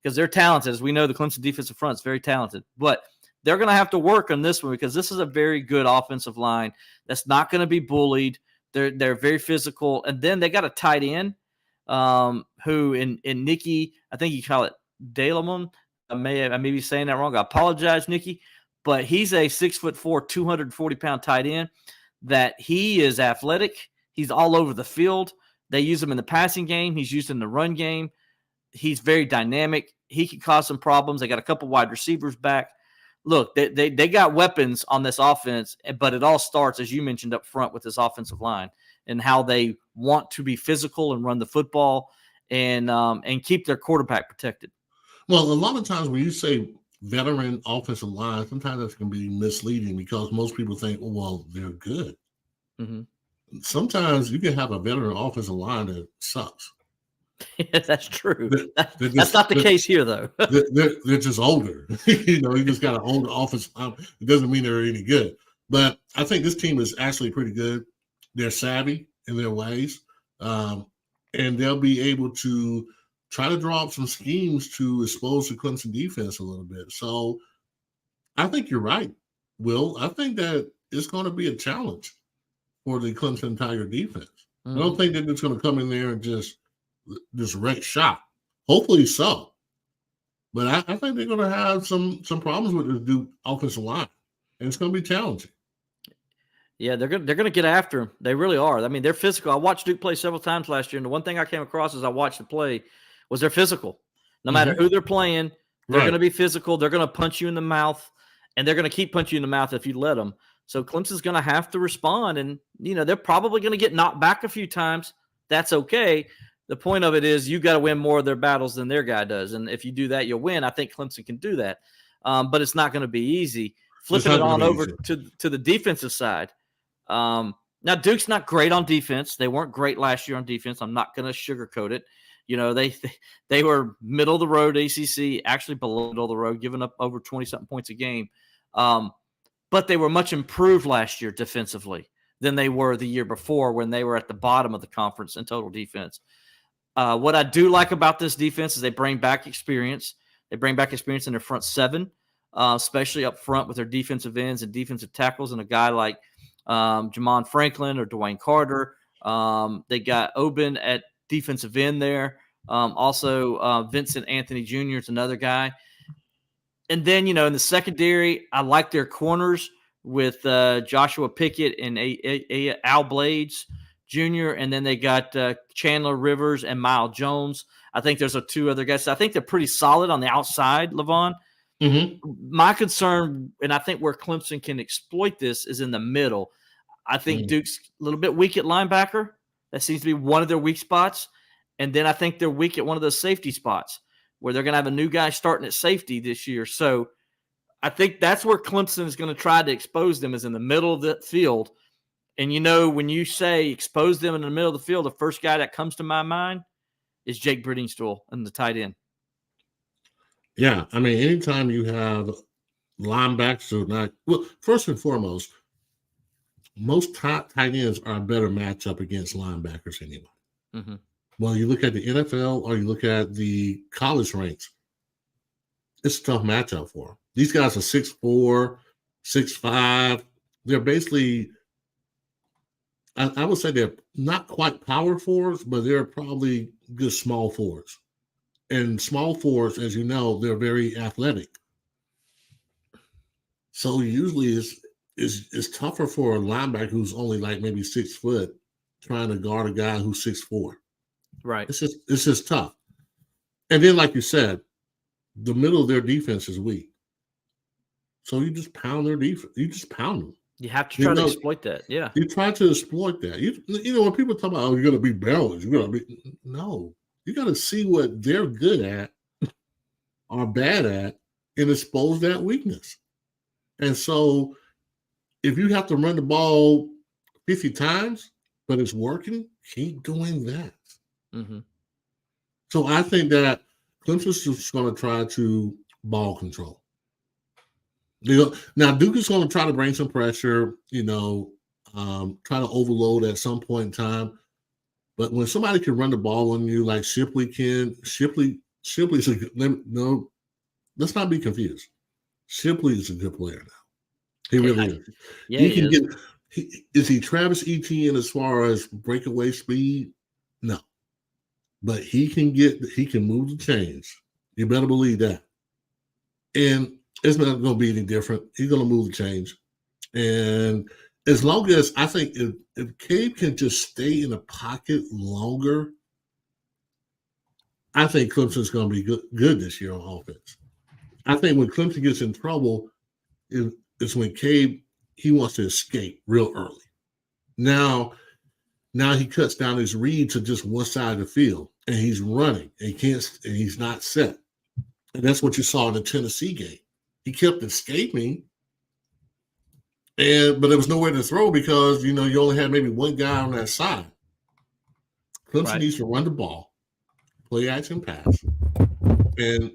because they're talented. As we know, the Clemson defensive front is very talented. But they're going to have to work on this one because this is a very good offensive line that's not going to be bullied. They're very physical. And then they got a tight end who in Nikki, I think you call it Dalamon. I may be saying that wrong. I apologize, Nikki, but he's a 6'4", 240-pound tight end that he is athletic. He's all over the field. They use him in the passing game. He's used in the run game. He's very dynamic. He can cause some problems. They got a couple wide receivers back. Look, they got weapons on this offense, but it all starts, as you mentioned up front, with this offensive line and how they want to be physical and run the football and keep their quarterback protected. Well, a lot of times when you say veteran offensive line, sometimes that can be misleading because most people think, well, they're good. Mm-hmm. Sometimes you can have a veteran offensive line that sucks. Yeah, that's true. That's not the case here, though. they're just older. You just got an older offensive line. It doesn't mean they're any good. But I think this team is actually pretty good. They're savvy in their ways. And they'll be able to try to draw up some schemes to expose the Clemson defense a little bit. So I think you're right, Will. I think that it's going to be a challenge for the Clemson Tiger defense. Mm-hmm. I don't think that it's going to come in there and just wreck shop. Hopefully so. But I think they're going to have some problems with this Duke offensive line. And it's going to be challenging. Yeah, they're going to get after them. They really are. I mean, they're physical. I watched Duke play several times last year, and the one thing I came across as I watched the play was they're physical. No matter who they're playing, they're going to be physical. They're going to punch you in the mouth, and they're going to keep punching you in the mouth if you let them. So Clemson's going to have to respond, and they're probably going to get knocked back a few times. That's okay. The point of it is you got to win more of their battles than their guy does, and if you do that, you'll win. I think Clemson can do that, but it's not going to be easy. Flipping it on over to the defensive side. Now, Duke's not great on defense. They weren't great last year on defense. I'm not going to sugarcoat it. They were middle of the road ACC, actually below middle of the road, giving up over 20-something points a game. But they were much improved last year defensively than they were the year before when they were at the bottom of the conference in total defense. What I do like about this defense is they bring back experience. They bring back experience in their front seven, especially up front with their defensive ends and defensive tackles, and a guy like Jamon Franklin or Dwayne Carter. They got Oben at defensive end there. Also, Vincent Anthony Jr. is another guy. And then, in the secondary, I like their corners with Joshua Pickett and Al Blades Jr., and then they got Chandler Rivers and Miles Jones. I think there's two other guys. I think they're pretty solid on the outside, Levon. Mm-hmm. My concern, and I think where Clemson can exploit this, is in the middle. I think Duke's a little bit weak at linebacker. That seems to be one of their weak spots. And then I think they're weak at one of those safety spots where they're going to have a new guy starting at safety this year. So I think that's where Clemson is going to try to expose them, is in the middle of the field. And, when you say expose them in the middle of the field, the first guy that comes to my mind is Jake Brittingstool in the tight end. Yeah, I mean, anytime you have linebackers, first and foremost, most top tight ends are a better matchup against linebackers anyway. Mm-hmm. Well, you look at the NFL or you look at the college ranks, it's a tough matchup for them. These guys are 6'4", 6'5". They're basically, I would say they're not quite power forwards, but they're probably good small forwards. And small forwards, as you know, they're very athletic. So usually it's tougher for a linebacker who's only like maybe 6 foot trying to guard a guy who's 6'4". Right. It's just tough. And then, like you said, the middle of their defense is weak. So you just pound their defense. You just pound them. You have to try to exploit that. Yeah. You try to exploit that. When people talk about, you're going to be balanced, no. You got to see what they're good at or bad at and expose that weakness. And so if you have to run the ball 50 times, but it's working, keep doing that. Mm-hmm. So I think that Clemson's just going to try to ball control. Now, Duke is going to try to bring some pressure, try to overload at some point in time. But when somebody can run the ball on you like Shipley can, Shipley's a good, no, let's not be confused. Shipley is a good player now. He really is. Yeah, he can get. Is he Travis Etienne as far as breakaway speed? No, but he can move the chains. You better believe that. And it's not going to be any different. He's going to move the change. And as long as I think if Cade can just stay in the pocket longer, I think Clemson's going to be good this year on offense. I think when Clemson gets in trouble, it's when Cade, he wants to escape real early. Now he cuts down his read to just one side of the field, and he's running, and he's not set. And that's what you saw in the Tennessee game. He kept escaping, but there was nowhere to throw because, you only had maybe one guy on that side. Clemson needs to run the ball, play action pass, and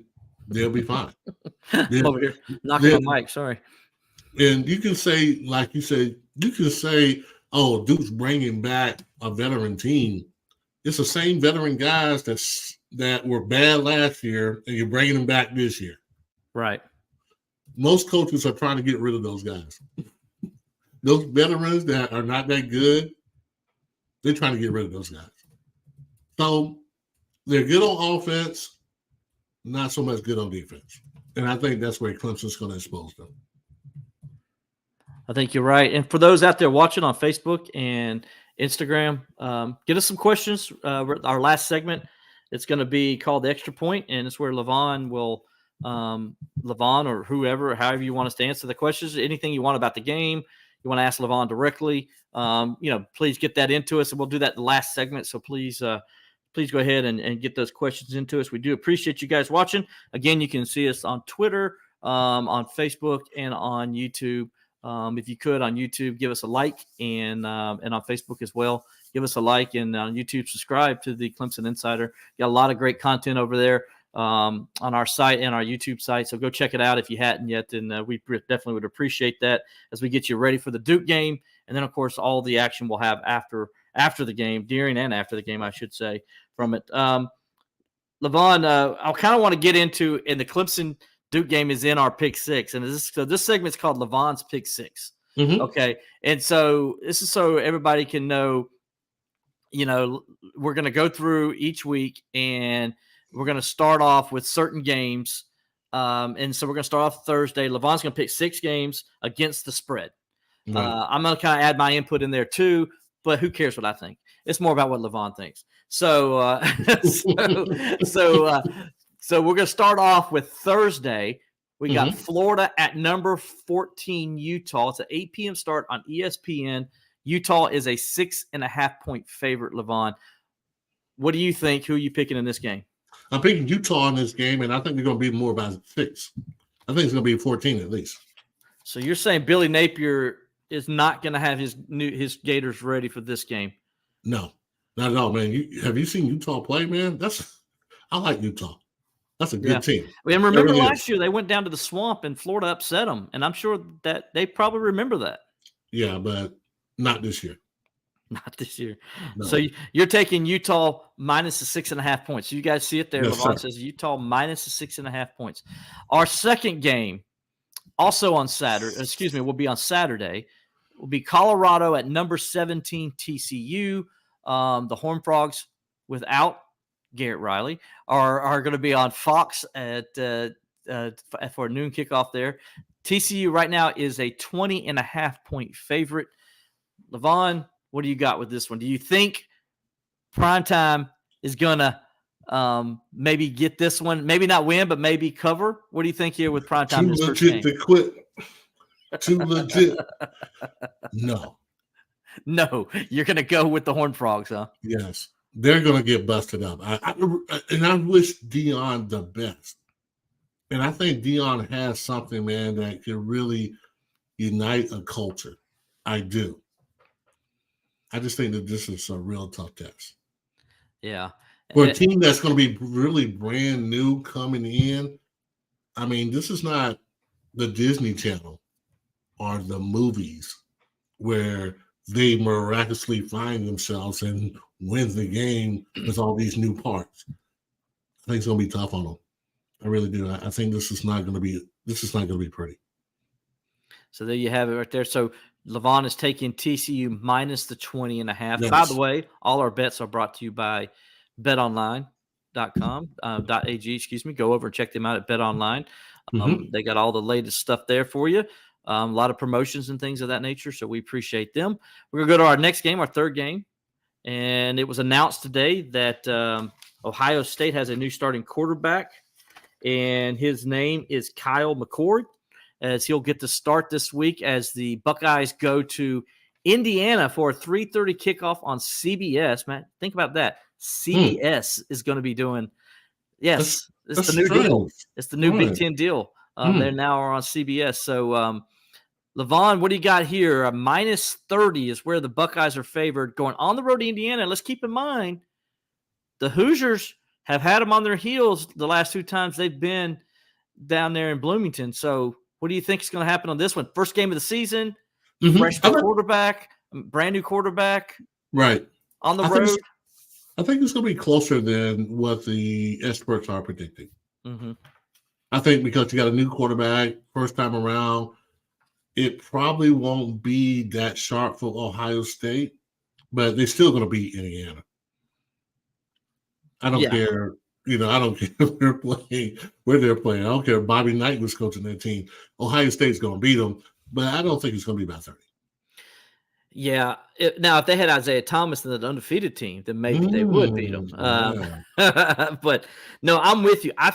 they'll be fine. Over here, knocking on mic, sorry. And you can say, like you said, oh, Duke's bringing back a veteran team. It's the same veteran guys that were bad last year, and you're bringing them back this year. Right. Most coaches are trying to get rid of those guys. Those veterans that are not that good, they're trying to get rid of those guys. So they're good on offense, not so much good on defense. And I think that's where Clemson's going to expose them. I think you're right. And for those out there watching on Facebook and Instagram, get us some questions. Our last segment, it's going to be called The Extra Point, and it's where Levon or whoever, however you want us to answer the questions, anything you want about the game, you want to ask Levon directly, please get that into us, and we'll do that in the last segment. So please go ahead and get those questions into us. We do appreciate you guys watching. Again, you can see us on Twitter, on Facebook, and on YouTube. If you could, on YouTube, give us a like, and on Facebook as well, give us a like, and on YouTube, subscribe to the Clemson Insider. Got a lot of great content over there on our site and our YouTube site, so go check it out if you hadn't yet, and we definitely would appreciate that as we get you ready for the Duke game, and then, of course, all the action we'll have after the game, during and after the game, I should say, from it. Levon, I kind of want to get into, in the Clemson Duke game is in our pick six, and this segment's called Levon's Pick Six. Mm-hmm. Okay, and so this is so everybody can know. We're going to go through each week, and we're going to start off with certain games, and so we're going to start off Thursday. Levon's going to pick 6 games against the spread. Right. I'm going to kind of add my input in there too, but who cares what I think? It's more about what Levon thinks. So we're going to start off with Thursday. We got Florida at number 14, Utah. It's an 8 p.m. start on ESPN. Utah is a 6.5-point favorite, Levon. What do you think? Who are you picking in this game? I'm picking Utah in this game, and I think they're going to be more about 6. I think it's going to be 14 at least. So you're saying Billy Napier is not going to have his Gators ready for this game? No, not at all, man. Have you seen Utah play, man? I like Utah. That's a good team. And remember last year they went down to the Swamp and Florida upset them, and I'm sure that they probably remember that. Yeah, but not this year. Not this year. No. So you're taking Utah minus the 6.5 points. So you guys see it there. Yes, Levon says Utah minus the 6.5 points. Our second game, also on Saturday, will be on Saturday. Will be Colorado at number 17 TCU. The Horned Frogs without Garrett Riley are going to be on Fox at for a noon kickoff there. TCU right now is a 20.5-point favorite. Levon, what do you got with this one? Do you think Primetime is going to maybe get this one? Maybe not win, but maybe cover? What do you think here with Primetime? Too legit to quit. Too legit. No, you're going to go with the Horned Frogs, huh? Yes. They're going to get busted up. I wish Dion the best. And I think Dion has something, man, that can really unite a culture. I do. I just think that this is a real tough test. Yeah. For a team that's going to be really brand new coming in, I mean, this is not the Disney Channel or the movies where they miraculously find themselves and win the game with all these new parts. I think it's going to be tough on them. I really do. I think this is not going to be pretty. So there you have it right there. So Levon is taking TCU minus the 20.5. Yes. By the way, all our bets are brought to you by betonline.com, .ag, Go over and check them out at BetOnline. They got all the latest stuff there for you. A lot of promotions and things of that nature. So we appreciate them. We're going to go to our next game, our third game. And it was announced today that Ohio State has a new starting quarterback, and his name is Kyle McCord, as he'll get to start this week as the Buckeyes go to Indiana for a 3:30 kickoff on CBS. Man, think about that. CBS is going to be doing – yes, it's the new deal. It's the new Big Ten deal. They now are on CBS. So, Levon, what do you got here? A minus 30 is where the Buckeyes are favored going on the road to Indiana. Let's keep in mind the Hoosiers have had them on their heels the last 2 times they've been down there in Bloomington. So what do you think is going to happen on this one? First game of the season, freshman quarterback, brand new quarterback. Right. On the road. I think it's going to be closer than what the experts are predicting. I think because you got a new quarterback, first time around, it probably won't be that sharp for Ohio State, but they're still going to beat Indiana. I don't care. I don't care if they're playing, where they're playing. I don't care if Bobby Knight was coaching their team. Ohio State's going to beat them, but I don't think it's going to be about 30. Yeah. Now, if they had Isaiah Thomas and an undefeated team, then maybe they would beat them. But, no, I'm with you. I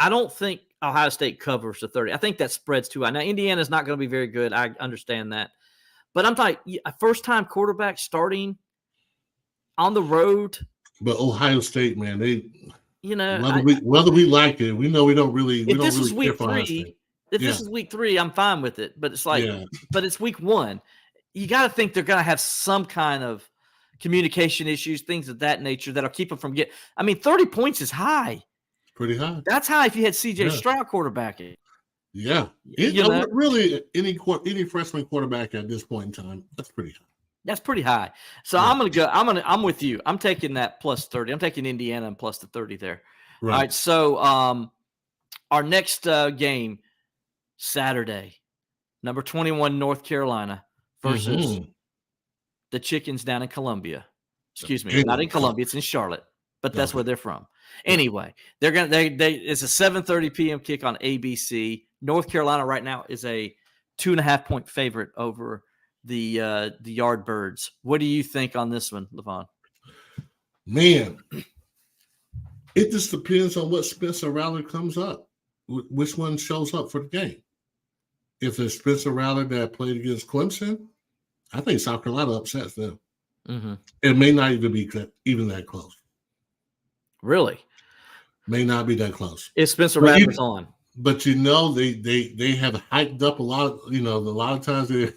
don't think Ohio State covers the 30. I think that spreads too high. Now, Indiana's not going to be very good. I understand that. But I'm talking a first-time quarterback starting on the road. But Ohio State, man, whether we like it, we know we don't really care for Ohio State. If this is week 3, I'm fine with it. But it's but it's week 1. You got to think they're going to have some kind of communication issues, things of that nature that'll keep them from getting. 30 points is high. Pretty high. That's high if you had C.J. Stroud quarterbacking. Yeah. Really, any freshman quarterback at this point in time, that's pretty high. That's pretty high. So I'm with you. I'm taking that plus 30. I'm taking Indiana and plus the 30 there. Right. All right. So our next game, Saturday, number 21, North Carolina versus the Chickens down in Columbia. Excuse me, not in Columbia. It's in Charlotte, but that's where they're from. Anyway, it's a 7:30 p.m. kick on ABC. North Carolina right now is a 2.5-point favorite over the Yardbirds. What do you think on this one, Levon? Man, it just depends on what Spencer Rattler comes up. Which one shows up for the game? If it's Spencer Rattler that played against Clemson, I think South Carolina upsets them. It may not even be that close. Really? May not be that close. If Spencer Rattler's on. But they have hyped up a lot of, a lot of times in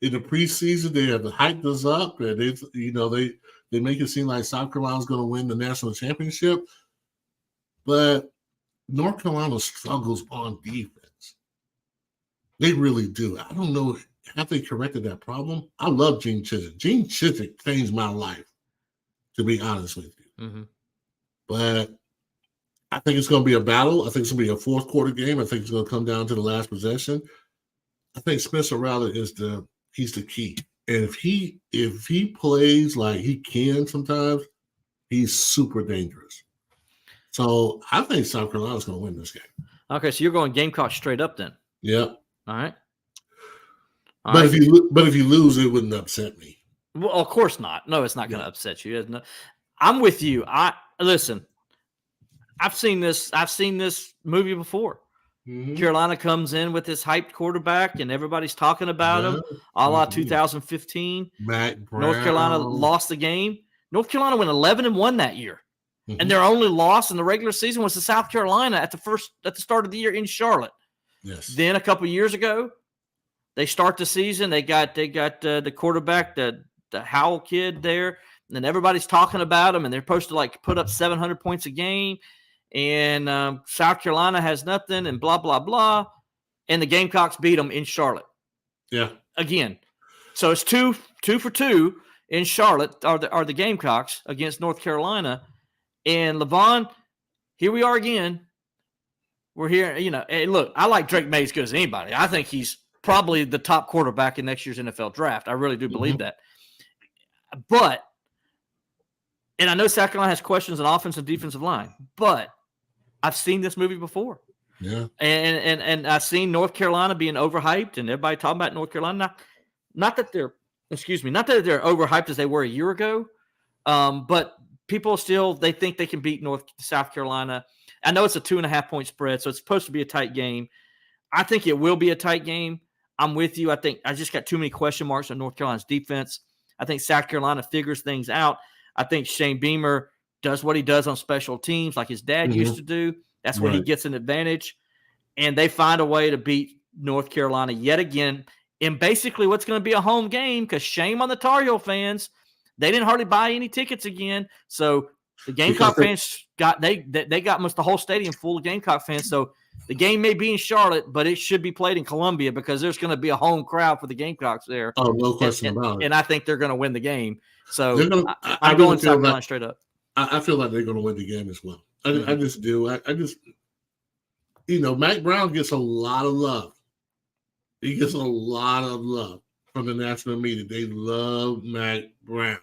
the preseason they have hyped us up and they make it seem like South Carolina's going to win the national championship. But North Carolina struggles on defense. They really do. I don't know. Have they corrected that problem? I love Gene Chizik. Gene Chizik changed my life, to be honest with you. But I think it's going to be a battle. I think it's going to be a fourth quarter game. I think it's going to come down to the last possession. I think Spencer Rattler he's the key. And if he plays like he can sometimes, he's super dangerous. So I think South Carolina's going to win this game. Okay, so you're going Gamecock straight up then. Yeah. All right. If you lose, it wouldn't upset me. Well, of course not. No, it's not going to upset you. I'm with you. Listen. I've seen this movie before. Carolina comes in with this hyped quarterback, and everybody's talking about him, a la 2015. Matt Brown. North Carolina lost the game. North Carolina went 11-1 that year, and their only loss in the regular season was to South Carolina at the start of the year in Charlotte. Yes. Then a couple years ago, they start the season. They got the quarterback, the Howell kid there, and everybody's talking about him, and they're supposed to put up 700 points a game. And South Carolina has nothing, and blah, blah, blah. And the Gamecocks beat them in Charlotte. Yeah. Again. So it's two for two in Charlotte are the Gamecocks against North Carolina. And Levon, here we are again. We're here. Hey, look, I like Drake May as good as anybody. I think he's probably the top quarterback in next year's NFL draft. I really do believe that. But, and I know South Carolina has questions on offense and defensive line, but I've seen this movie before. Yeah. And I've seen North Carolina being overhyped, and everybody talking about North Carolina. Not that they're overhyped as they were a year ago, but people still they think they can beat South Carolina. I know it's a 2.5-point spread, so it's supposed to be a tight game. I think it will be a tight game. I'm with you. I think I just got too many question marks on North Carolina's defense. I think South Carolina figures things out. I think Shane Beamer does what he does on special teams like his dad used to do. That's where he gets an advantage. And they find a way to beat North Carolina yet again in basically what's going to be a home game, because shame on the Tar Heel fans. They didn't hardly buy any tickets again. So the Gamecock fans got almost the whole stadium full of Gamecock fans. So the game may be in Charlotte, but it should be played in Columbia because there's going to be a home crowd for the Gamecocks there. Oh, no question about it. And I think they're going to win the game. So I'm going South Carolina straight up. I feel like they're going to win the game as well. I just do. I just, Mac Brown gets a lot of love. He gets a lot of love from the national media. They love Mac Brown.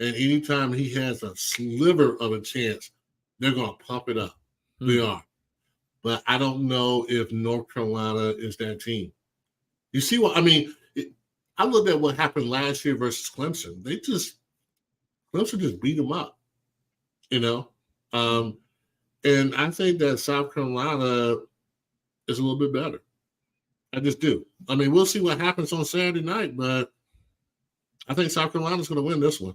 And anytime he has a sliver of a chance, they're going to pump it up. They are. But I don't know if North Carolina is that team. You see what I mean? I looked at what happened last year versus Clemson. Clemson just beat them up, And I think that South Carolina is a little bit better. I just do. I mean, we'll see what happens on Saturday night, but I think South Carolina's going to win this one.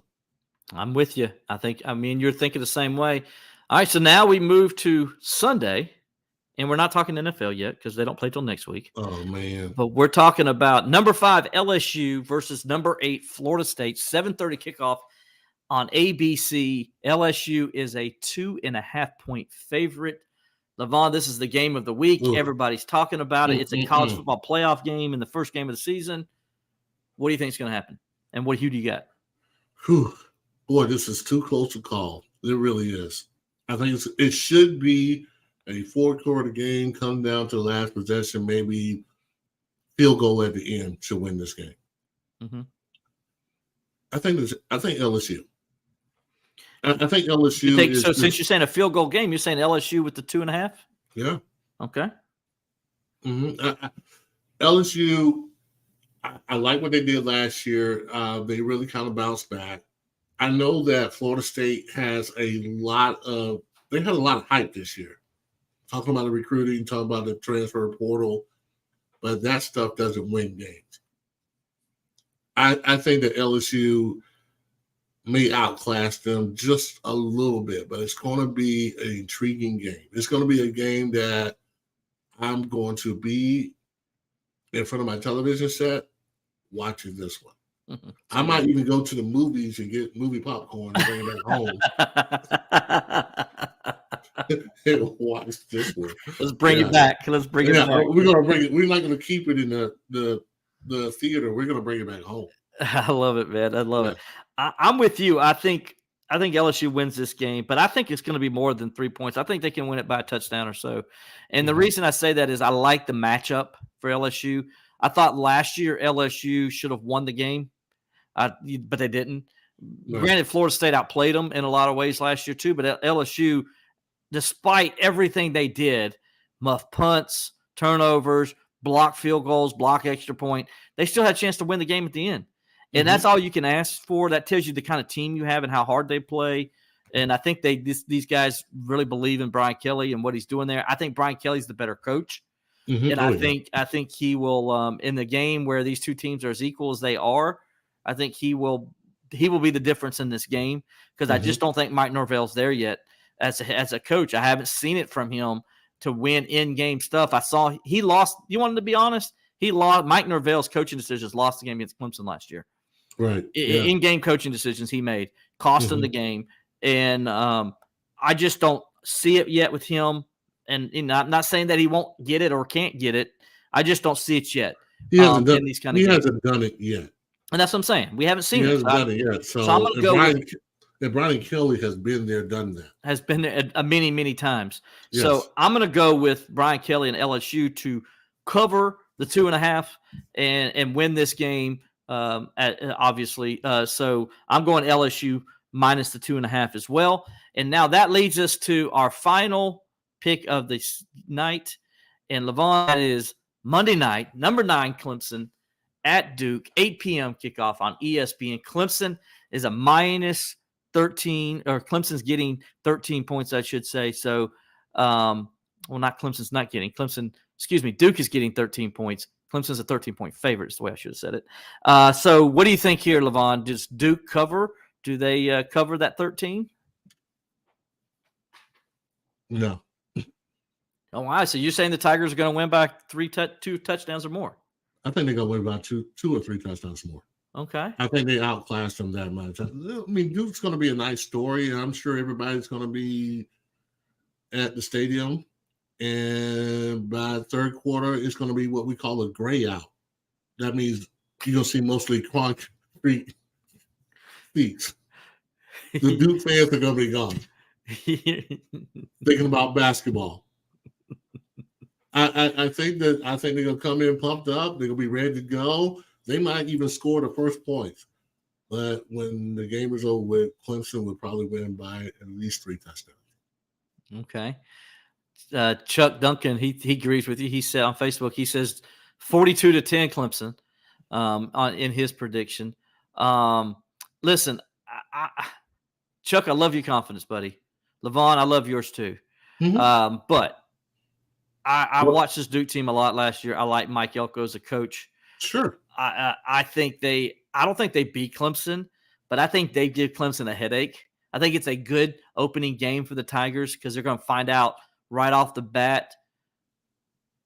I'm with you. You're thinking the same way. All right, so now we move to Sunday, and we're not talking NFL yet because they don't play till next week. Oh, man. But we're talking about number 5 LSU versus number 8 Florida State, 7:30 kickoff on ABC. LSU is a 2.5-point favorite. Levon, this is the game of the week. Ooh. Everybody's talking about it. It's a college football playoff game in the first game of the season. What do you think is going to happen? And who do you got? Whew. Boy, this is too close to call. It really is. I think it should be a 4-quarter game, come down to the last possession, maybe field goal at the end to win this game. Mm-hmm. I think LSU. I think LSU. So since you're saying a field goal game, you're saying LSU with the 2.5? Yeah. Okay. Mm-hmm. LSU, I like what they did last year. They really kind of bounced back. I know that Florida State has a lot of hype this year. Talking about the recruiting, talking about the transfer portal, but that stuff doesn't win games. I think that LSU may outclass them just a little bit, but it's going to be an intriguing game. It's going to be a game that I'm going to be in front of my television set watching this one. I might even go to the movies and get movie popcorn and bring it back home and watch this one. Let's bring it back. Let's bring it back. We're going to bring it. We're not going to keep it in the theater. We're going to bring it back home. I love it, man. I love it. I'm with you. I think LSU wins this game, but I think it's going to be more than 3 points. I think they can win it by a touchdown or so. And the reason I say that is I like the matchup for LSU. I thought last year LSU should have won the game, but they didn't. No. Granted, Florida State outplayed them in a lot of ways last year too, but LSU, despite everything they did, muff punts, turnovers, block field goals, block extra point, they still had a chance to win the game at the end. And that's all you can ask for. That tells you the kind of team you have and how hard they play. And I think these guys really believe in Brian Kelly and what he's doing there. I think Brian Kelly's the better coach. And I think he will in the game where these two teams are as equal as they are, I think he will be the difference in this game, because I just don't think Mike Norvell's there yet as a coach. I haven't seen it from him to win in-game stuff. I saw he lost. You wanted to be honest? He lost. Mike Norvell's coaching decisions lost the game against Clemson last year. Right. In-game coaching decisions he made cost him the game. And I just don't see it yet with him. And I'm not saying that he won't get it or can't get it. I just don't see it yet. He hasn't done it yet. And that's what I'm saying. We haven't seen it. He hasn't done it yet. So I'm going to go Brian Kelly has been there, done that. Has been there many, many times. Yes. So I'm going to go with Brian Kelly and LSU to cover the 2.5 and win this game, obviously. So I'm going LSU -2.5 as well. And now that leads us to our final pick of the night. And Levon, that is Monday night, number 9 Clemson at Duke, 8 p.m. kickoff on ESPN. Clemson is a minus 13, or Clemson's getting 13 points, I should say. So, not Clemson's not getting. Duke is getting 13 points. Clemson's a 13-point favorite is the way I should have said it. So what do you think here, Levon? Does Duke cover? Do they cover that 13? No. Oh, wow. So you're saying the Tigers are going to win by 2 touchdowns or more? I think they're going to win by two or three touchdowns more. Okay. I think they outclassed them that much. I mean, Duke's going to be a nice story, and I'm sure everybody's going to be at the stadium. And by third quarter, it's going to be what we call a gray out. That means you're going to see mostly concrete seats. The Duke fans are going to be gone. Thinking about basketball. I think they're going to come in pumped up. They're going to be ready to go. They might even score the first points. But when the game is over with, Clemson would probably win by at least 3 touchdowns. Okay. Chuck Duncan, he agrees with you. He said on Facebook, he says 42-10 Clemson in his prediction. Listen, Chuck, I love your confidence, buddy. Levon, I love yours too. Mm-hmm. But I watched this Duke team a lot last year. I like Mike Elko as a coach. Sure. I don't think they beat Clemson, but I think they give Clemson a headache. I think it's a good opening game for the Tigers because they're going to find out right off the bat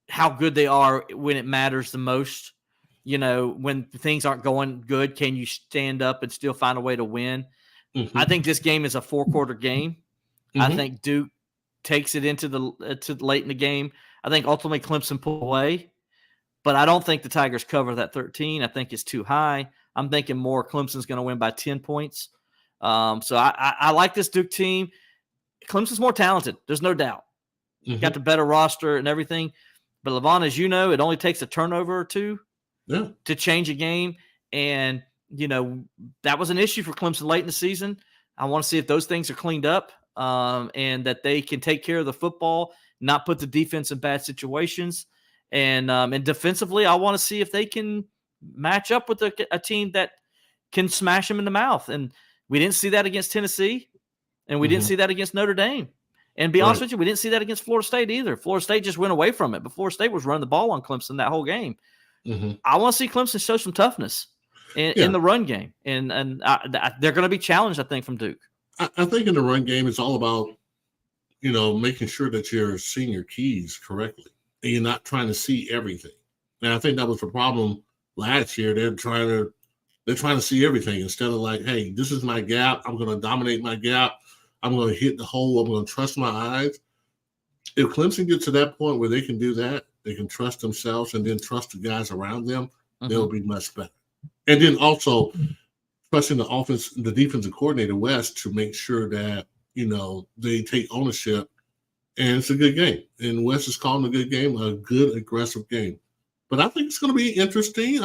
how good they are when it matters the most. You know, when things aren't going good, can you stand up and still find a way to win? Mm-hmm. I think this game is a 4-quarter game. Mm-hmm. I think Duke takes it into to late in the game. I think ultimately Clemson pull away, but I don't think the Tigers cover that 13. I think it's too high. I'm thinking more Clemson's going to win by 10 points. So I like this Duke team. Clemson's more talented. There's no doubt. Mm-hmm. Got the better roster and everything. But Levon, as you know, it only takes a turnover or two to change a game. And, you know, that was an issue for Clemson late in the season. I want to see if those things are cleaned up and that they can take care of the football, not put the defense in bad situations. And defensively, I want to see if they can match up with a team that can smash them in the mouth. And we didn't see that against Tennessee, and we didn't see that against Notre Dame. And to be honest with you, we didn't see that against Florida State either. Florida State just went away from it, but Florida State was running the ball on Clemson that whole game. Mm-hmm. I want to see Clemson show some toughness in the run game, and they're going to be challenged, I think, from Duke. I think in the run game, it's all about, you know, making sure that you're seeing your keys correctly and you're not trying to see everything. And I think that was the problem last year. They're trying to see everything instead of like, hey, this is my gap. I'm going to dominate my gap. I'm going to hit the hole. I'm going to trust my eyes. If Clemson gets to that point where they can do that, they can trust themselves and then trust the guys around them, they'll be much better. And then also trusting the defensive coordinator, West, to make sure that, you know, they take ownership. And it's a good game. And West is calling a good game, a good, aggressive game. But I think it's going to be interesting,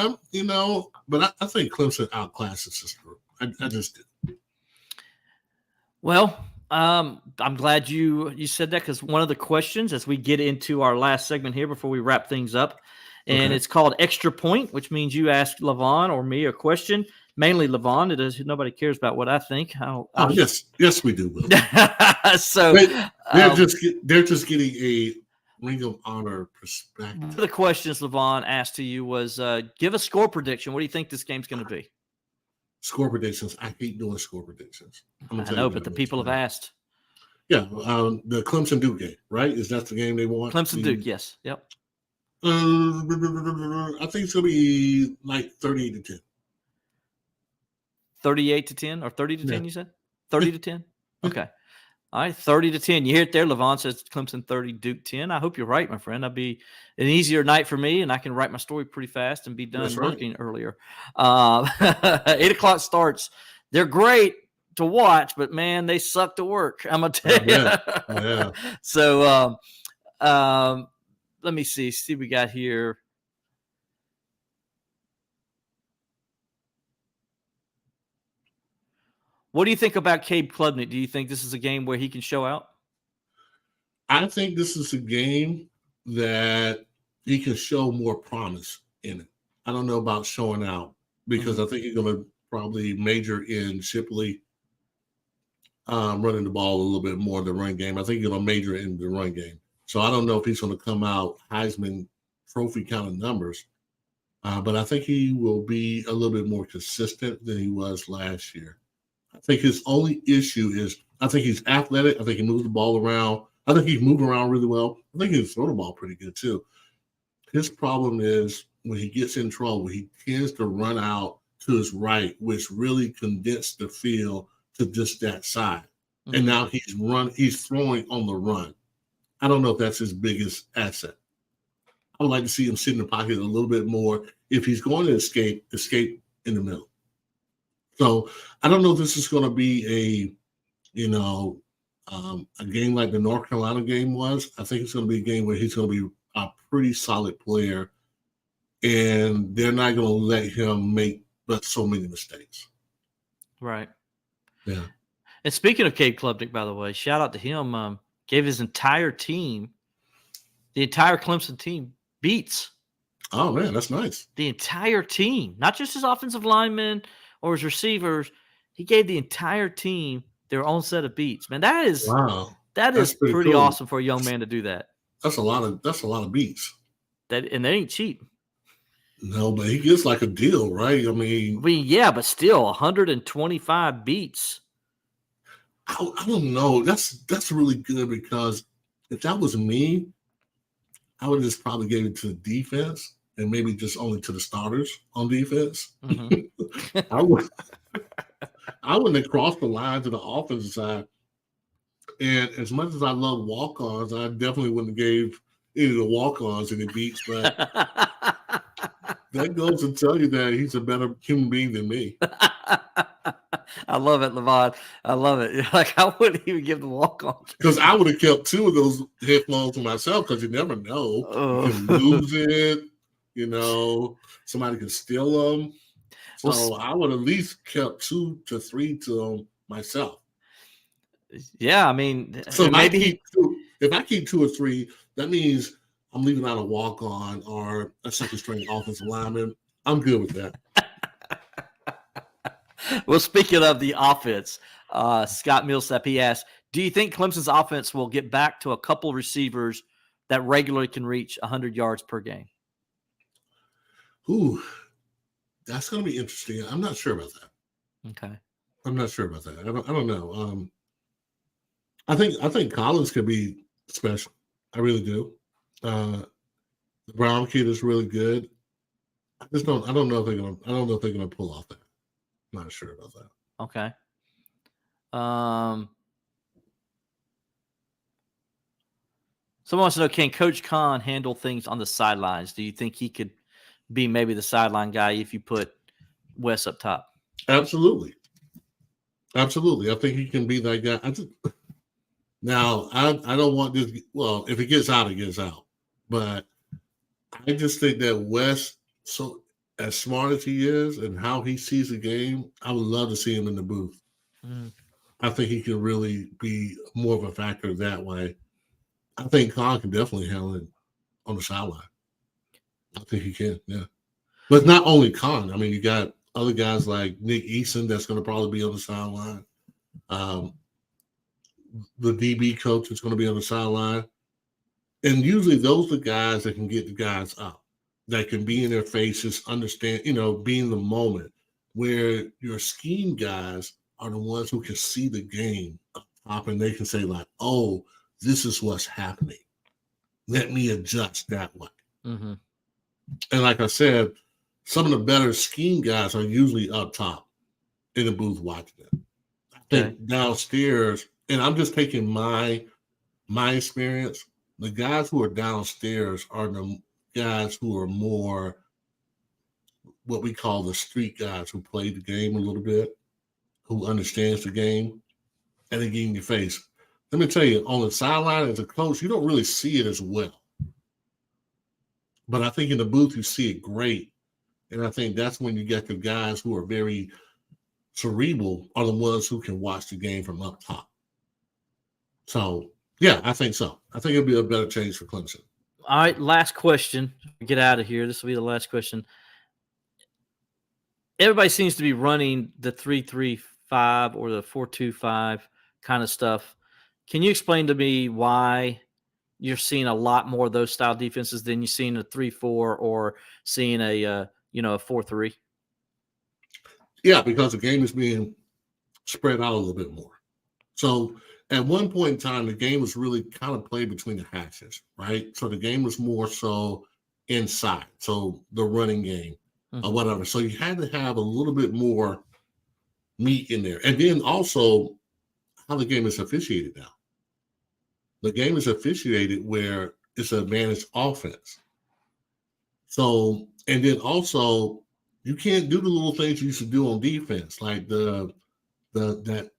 but I think Clemson outclasses this group. I just did. Well, I'm glad you said that because one of the questions as we get into our last segment here before we wrap things up, and it's called Extra Point, which means you ask Levon or me a question. Mainly Levon. Nobody cares about what I think. Yes, we do. Will. So they're just getting a Ring of Honor perspective. One of the questions Levon asked to you was, give a score prediction. What do you think this game's going to be? Score predictions. I hate doing score predictions. I know, but the people have asked. Yeah, the Clemson Duke game, right? Is that the game they want? Clemson Duke, yes. Yep. I think it's going to be like 38-10. 38-10 or 30-10, you said? 30-10? Okay. All right, 30-10. You hear it there. Levon says Clemson 30, Duke 10. I hope you're right, my friend. That'd be an easier night for me, and I can write my story pretty fast and be done working earlier. 8 o'clock starts. They're great to watch, but, man, they suck to work. I'm going to tell you. Yeah. So let me see what we got here. What do you think about Cade Klubnik? Do you think this is a game where he can show out? I think this is a game that he can show more promise in it. I don't know about showing out because I think he's going to probably major in Shipley running the ball a little bit more in the run game. I think he's going to major in the run game. So I don't know if he's going to come out Heisman Trophy kind of numbers, but I think he will be a little bit more consistent than he was last year. I think his only issue is I think he's athletic. I think he moves the ball around. I think he's moving around really well. I think he can throw the ball pretty good too. His problem is when he gets in trouble, he tends to run out to his right, which really condensed the field to just that side. And now he's throwing on the run. I don't know if that's his biggest asset. I would like to see him sit in the pocket a little bit more. If he's going to escape in the middle. So I don't know if this is going to be a game like the North Carolina game was. I think it's going to be a game where he's going to be a pretty solid player, and they're not going to let him make but so many mistakes. Right. Yeah. And speaking of Cade Klubnik, by the way, shout out to him. Gave his entire team, the entire Clemson team, beats. Oh, man, that's nice. The entire team, not just his offensive linemen or his receivers. He gave the entire team their own set of beats. Man, that is pretty cool. awesome for a young man to do that. That's a lot of beats. And they ain't cheap. No, but he gets like a deal, right? I mean, yeah, but still 125 beats. I don't know. That's really good because if that was me, I would just probably give it to the defense and maybe just only to the starters on defense. Mm-hmm. I wouldn't have crossed the line to the offensive side. And as much as I love walk-ons, I definitely wouldn't have gave any of the walk-ons any beats, but that goes to tell you that he's a better human being than me. I love it, Levon. I love it. Like, I wouldn't even give the walk-ons. Because I would have kept 2 of those headphones for myself because you never know. You can lose it. Somebody can steal them. So I would at least kept 2 to 3 to them myself. Yeah, I mean, so if I keep 2 or 3, that means I'm leaving out a walk-on or a second-string offensive lineman. I'm good with that. Well, speaking of the offense, Scott Millsap, he asked, do you think Clemson's offense will get back to a couple receivers that regularly can reach 100 yards per game? Ooh, that's going to be interesting. I'm not sure about that. Okay. I'm not sure about that. I don't know. I think Collins could be special. I really do. The Brown kid is really good. I don't know if they're gonna pull off that. I'm not sure about that. Okay. Someone wants to know, can Coach Khan handle things on the sidelines? Do you think he could be maybe the sideline guy if you put Wes up top? Absolutely. I think he can be that guy. Now, I don't want this. Well, if it gets out, it gets out. But I just think that Wes, so as smart as he is and how he sees the game, I would love to see him in the booth. I think he can really be more of a factor that way. I think Khan can definitely handle it on the sideline. I think he can, yeah. But not only Khan. I mean, you got other guys like Nick Eason that's going to probably be on the sideline. The DB coach is going to be on the sideline. And usually those are the guys that can get the guys up, that can be in their faces, understand, be in the moment, where your scheme guys are the ones who can see the game up top and they can say like, oh, this is what's happening. Let me adjust that way. Mm-hmm. And like I said, some of the better scheme guys are usually up top in the booth watching it. I think downstairs, and I'm just taking my experience, the guys who are downstairs are the guys who are more what we call the street guys who play the game a little bit, who understands the game, and they get in your face. Let me tell you, on the sideline as a coach, you don't really see it as well. But I think in the booth, you see it great. And I think that's when you get the guys who are very cerebral are the ones who can watch the game from up top. So Yeah, I think so. I think it'll be a better change for Clemson. All right, last question. Get out of here. This will be the last question. Everybody seems to be running the 3-3-5 or the 4-2-5 kind of stuff. Can you explain to me why you're seeing a lot more of those style defenses than you're seeing a 3-4 or seeing a a 4-3? Yeah, because the game is being spread out a little bit more. So at one point in time, the game was really kind of played between the hatches, right? So the game was more so inside, so the running game or whatever. So you had to have a little bit more meat in there. And then also how the game is officiated now. The game is officiated where it's an advantage offense. So, and then also you can't do the little things you used to do on defense, like that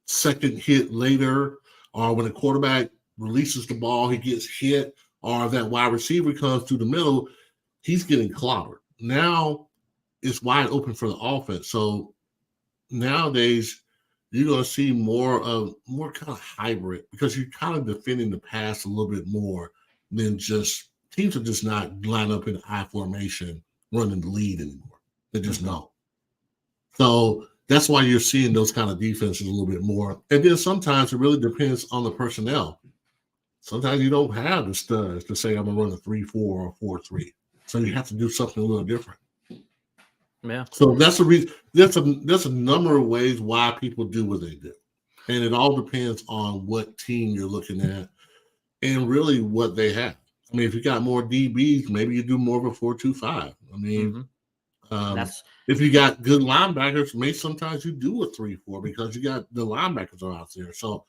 second hit later, or when a quarterback releases the ball, he gets hit, or that wide receiver comes through the middle, he's getting clobbered. Now it's wide open for the offense. So nowadays you're going to see more kind of hybrid, because you're kind of defending the pass a little bit more than just teams are just not line up in I formation running the lead anymore. They just don't. So that's why you're seeing those kind of defenses a little bit more. And then sometimes it really depends on the personnel. Sometimes you don't have the studs to say I'm going to run a 3-4 or 4-3. So you have to do something a little different. Yeah. So that's the reason. There's a number of ways why people do what they do. And it all depends on what team you're looking at and really what they have. I mean, if you got more DBs, maybe you do more of a 4-2-5. I mean, if you got good linebackers, maybe sometimes you do a 3-4 because you got the linebackers are out there. So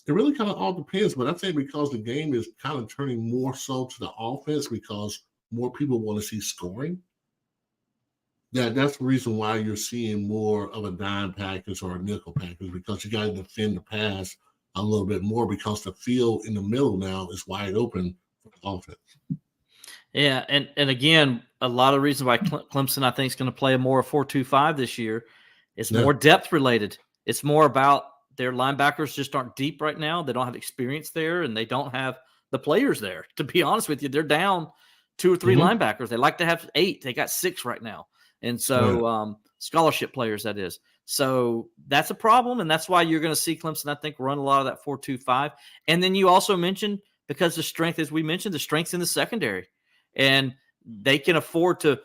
it really kind of all depends. But I think because the game is kind of turning more so to the offense because more people want to see scoring, that's the reason why you're seeing more of a dime package or a nickel package, because you got to defend the pass a little bit more because the field in the middle now is wide open for the offense. Yeah, and again, a lot of reasons why Clemson, I think, is going to play a more 4-2-5 this year. It's more depth related. It's more about their linebackers just aren't deep right now. They don't have experience there, and they don't have the players there. To be honest with you, they're down 2 or 3 linebackers. They like to have 8. They got 6 right now. And so scholarship players, that is. So that's a problem, and that's why you're going to see Clemson, I think, run a lot of that 4-2-5. And then you also mentioned, because the strength, as we mentioned, the strength's in the secondary. And they can afford to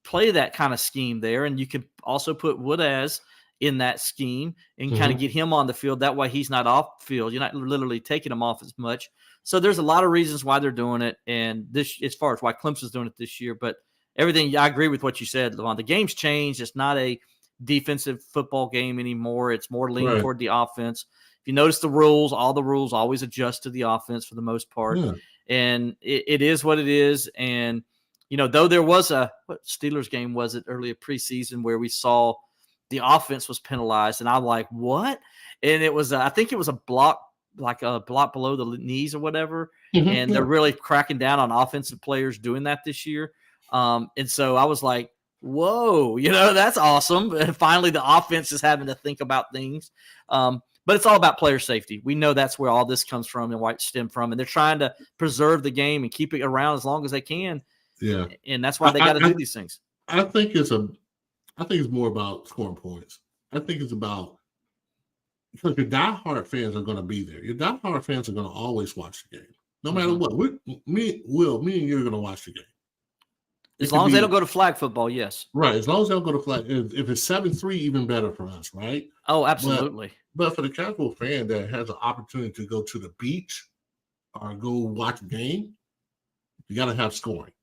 play that kind of scheme there. And you can also put Woodaz in that scheme and kind of get him on the field. That way he's not off field. You're not literally taking him off as much. So there's a lot of reasons why they're doing it. And this, as far as why Clemson's doing it this year, but everything, I agree with what you said, Levon. The game's changed. It's not a defensive football game anymore. It's more leaning toward the offense. If you notice the rules, all the rules always adjust to the offense for the most part. Yeah. And it is what it is. And, though there was what Steelers game was it earlier preseason where we saw the offense was penalized, and I'm like, what? And it was, I think it was a block, like a block below the knees or whatever. And they're really cracking down on offensive players doing that this year. And so I was like, whoa, that's awesome. And finally, the offense is having to think about things. But it's all about player safety. We know that's where all this comes from and why it stemmed from. And they're trying to preserve the game and keep it around as long as they can. Yeah. And that's why they got to do these things. I think it's more about scoring points. I think it's about, because your diehard fans are going to be there. Your diehard fans are going to always watch the game. No matter what. Me and you are going to watch the game. As long as they don't go to flag football, yes. Right. As long as they don't go to flag. If it's 7-3, even better for us, right? Oh, absolutely. But for the casual fan that has an opportunity to go to the beach or go watch a game, you got to have scoring.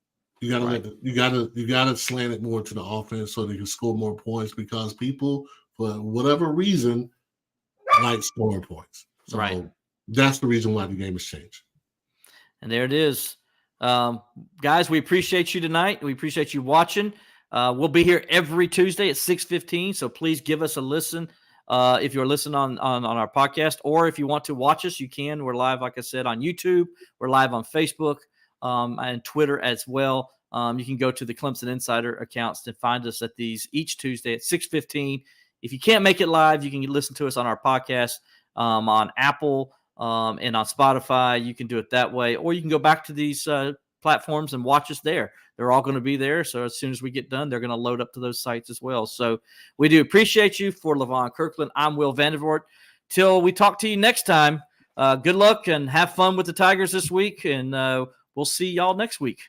You got to you got to slant it more to the offense so they can score more points, because people, for whatever reason, like scoring points. So that's the reason why the game has changed. And there it is. Guys, we appreciate you tonight. We appreciate you watching. We'll be here every Tuesday at 6:15. So please give us a listen. If you're listening on our podcast, or if you want to watch us, you can. We're live, like I said, on YouTube. We're live on Facebook and Twitter as well. You can go to the Clemson Insider accounts to find us at these each Tuesday at 6:15. If you can't make it live, you can listen to us on our podcast on Apple, and on Spotify. You can do it that way, or you can go back to these platforms and watch us there. They're all going to be there. So as soon as we get done, they're going to load up to those sites as well. So we do appreciate you. For Levon Kirkland, I'm Will Vandervort. Till we talk to you next time, good luck and have fun with the Tigers this week. And we'll see y'all next week.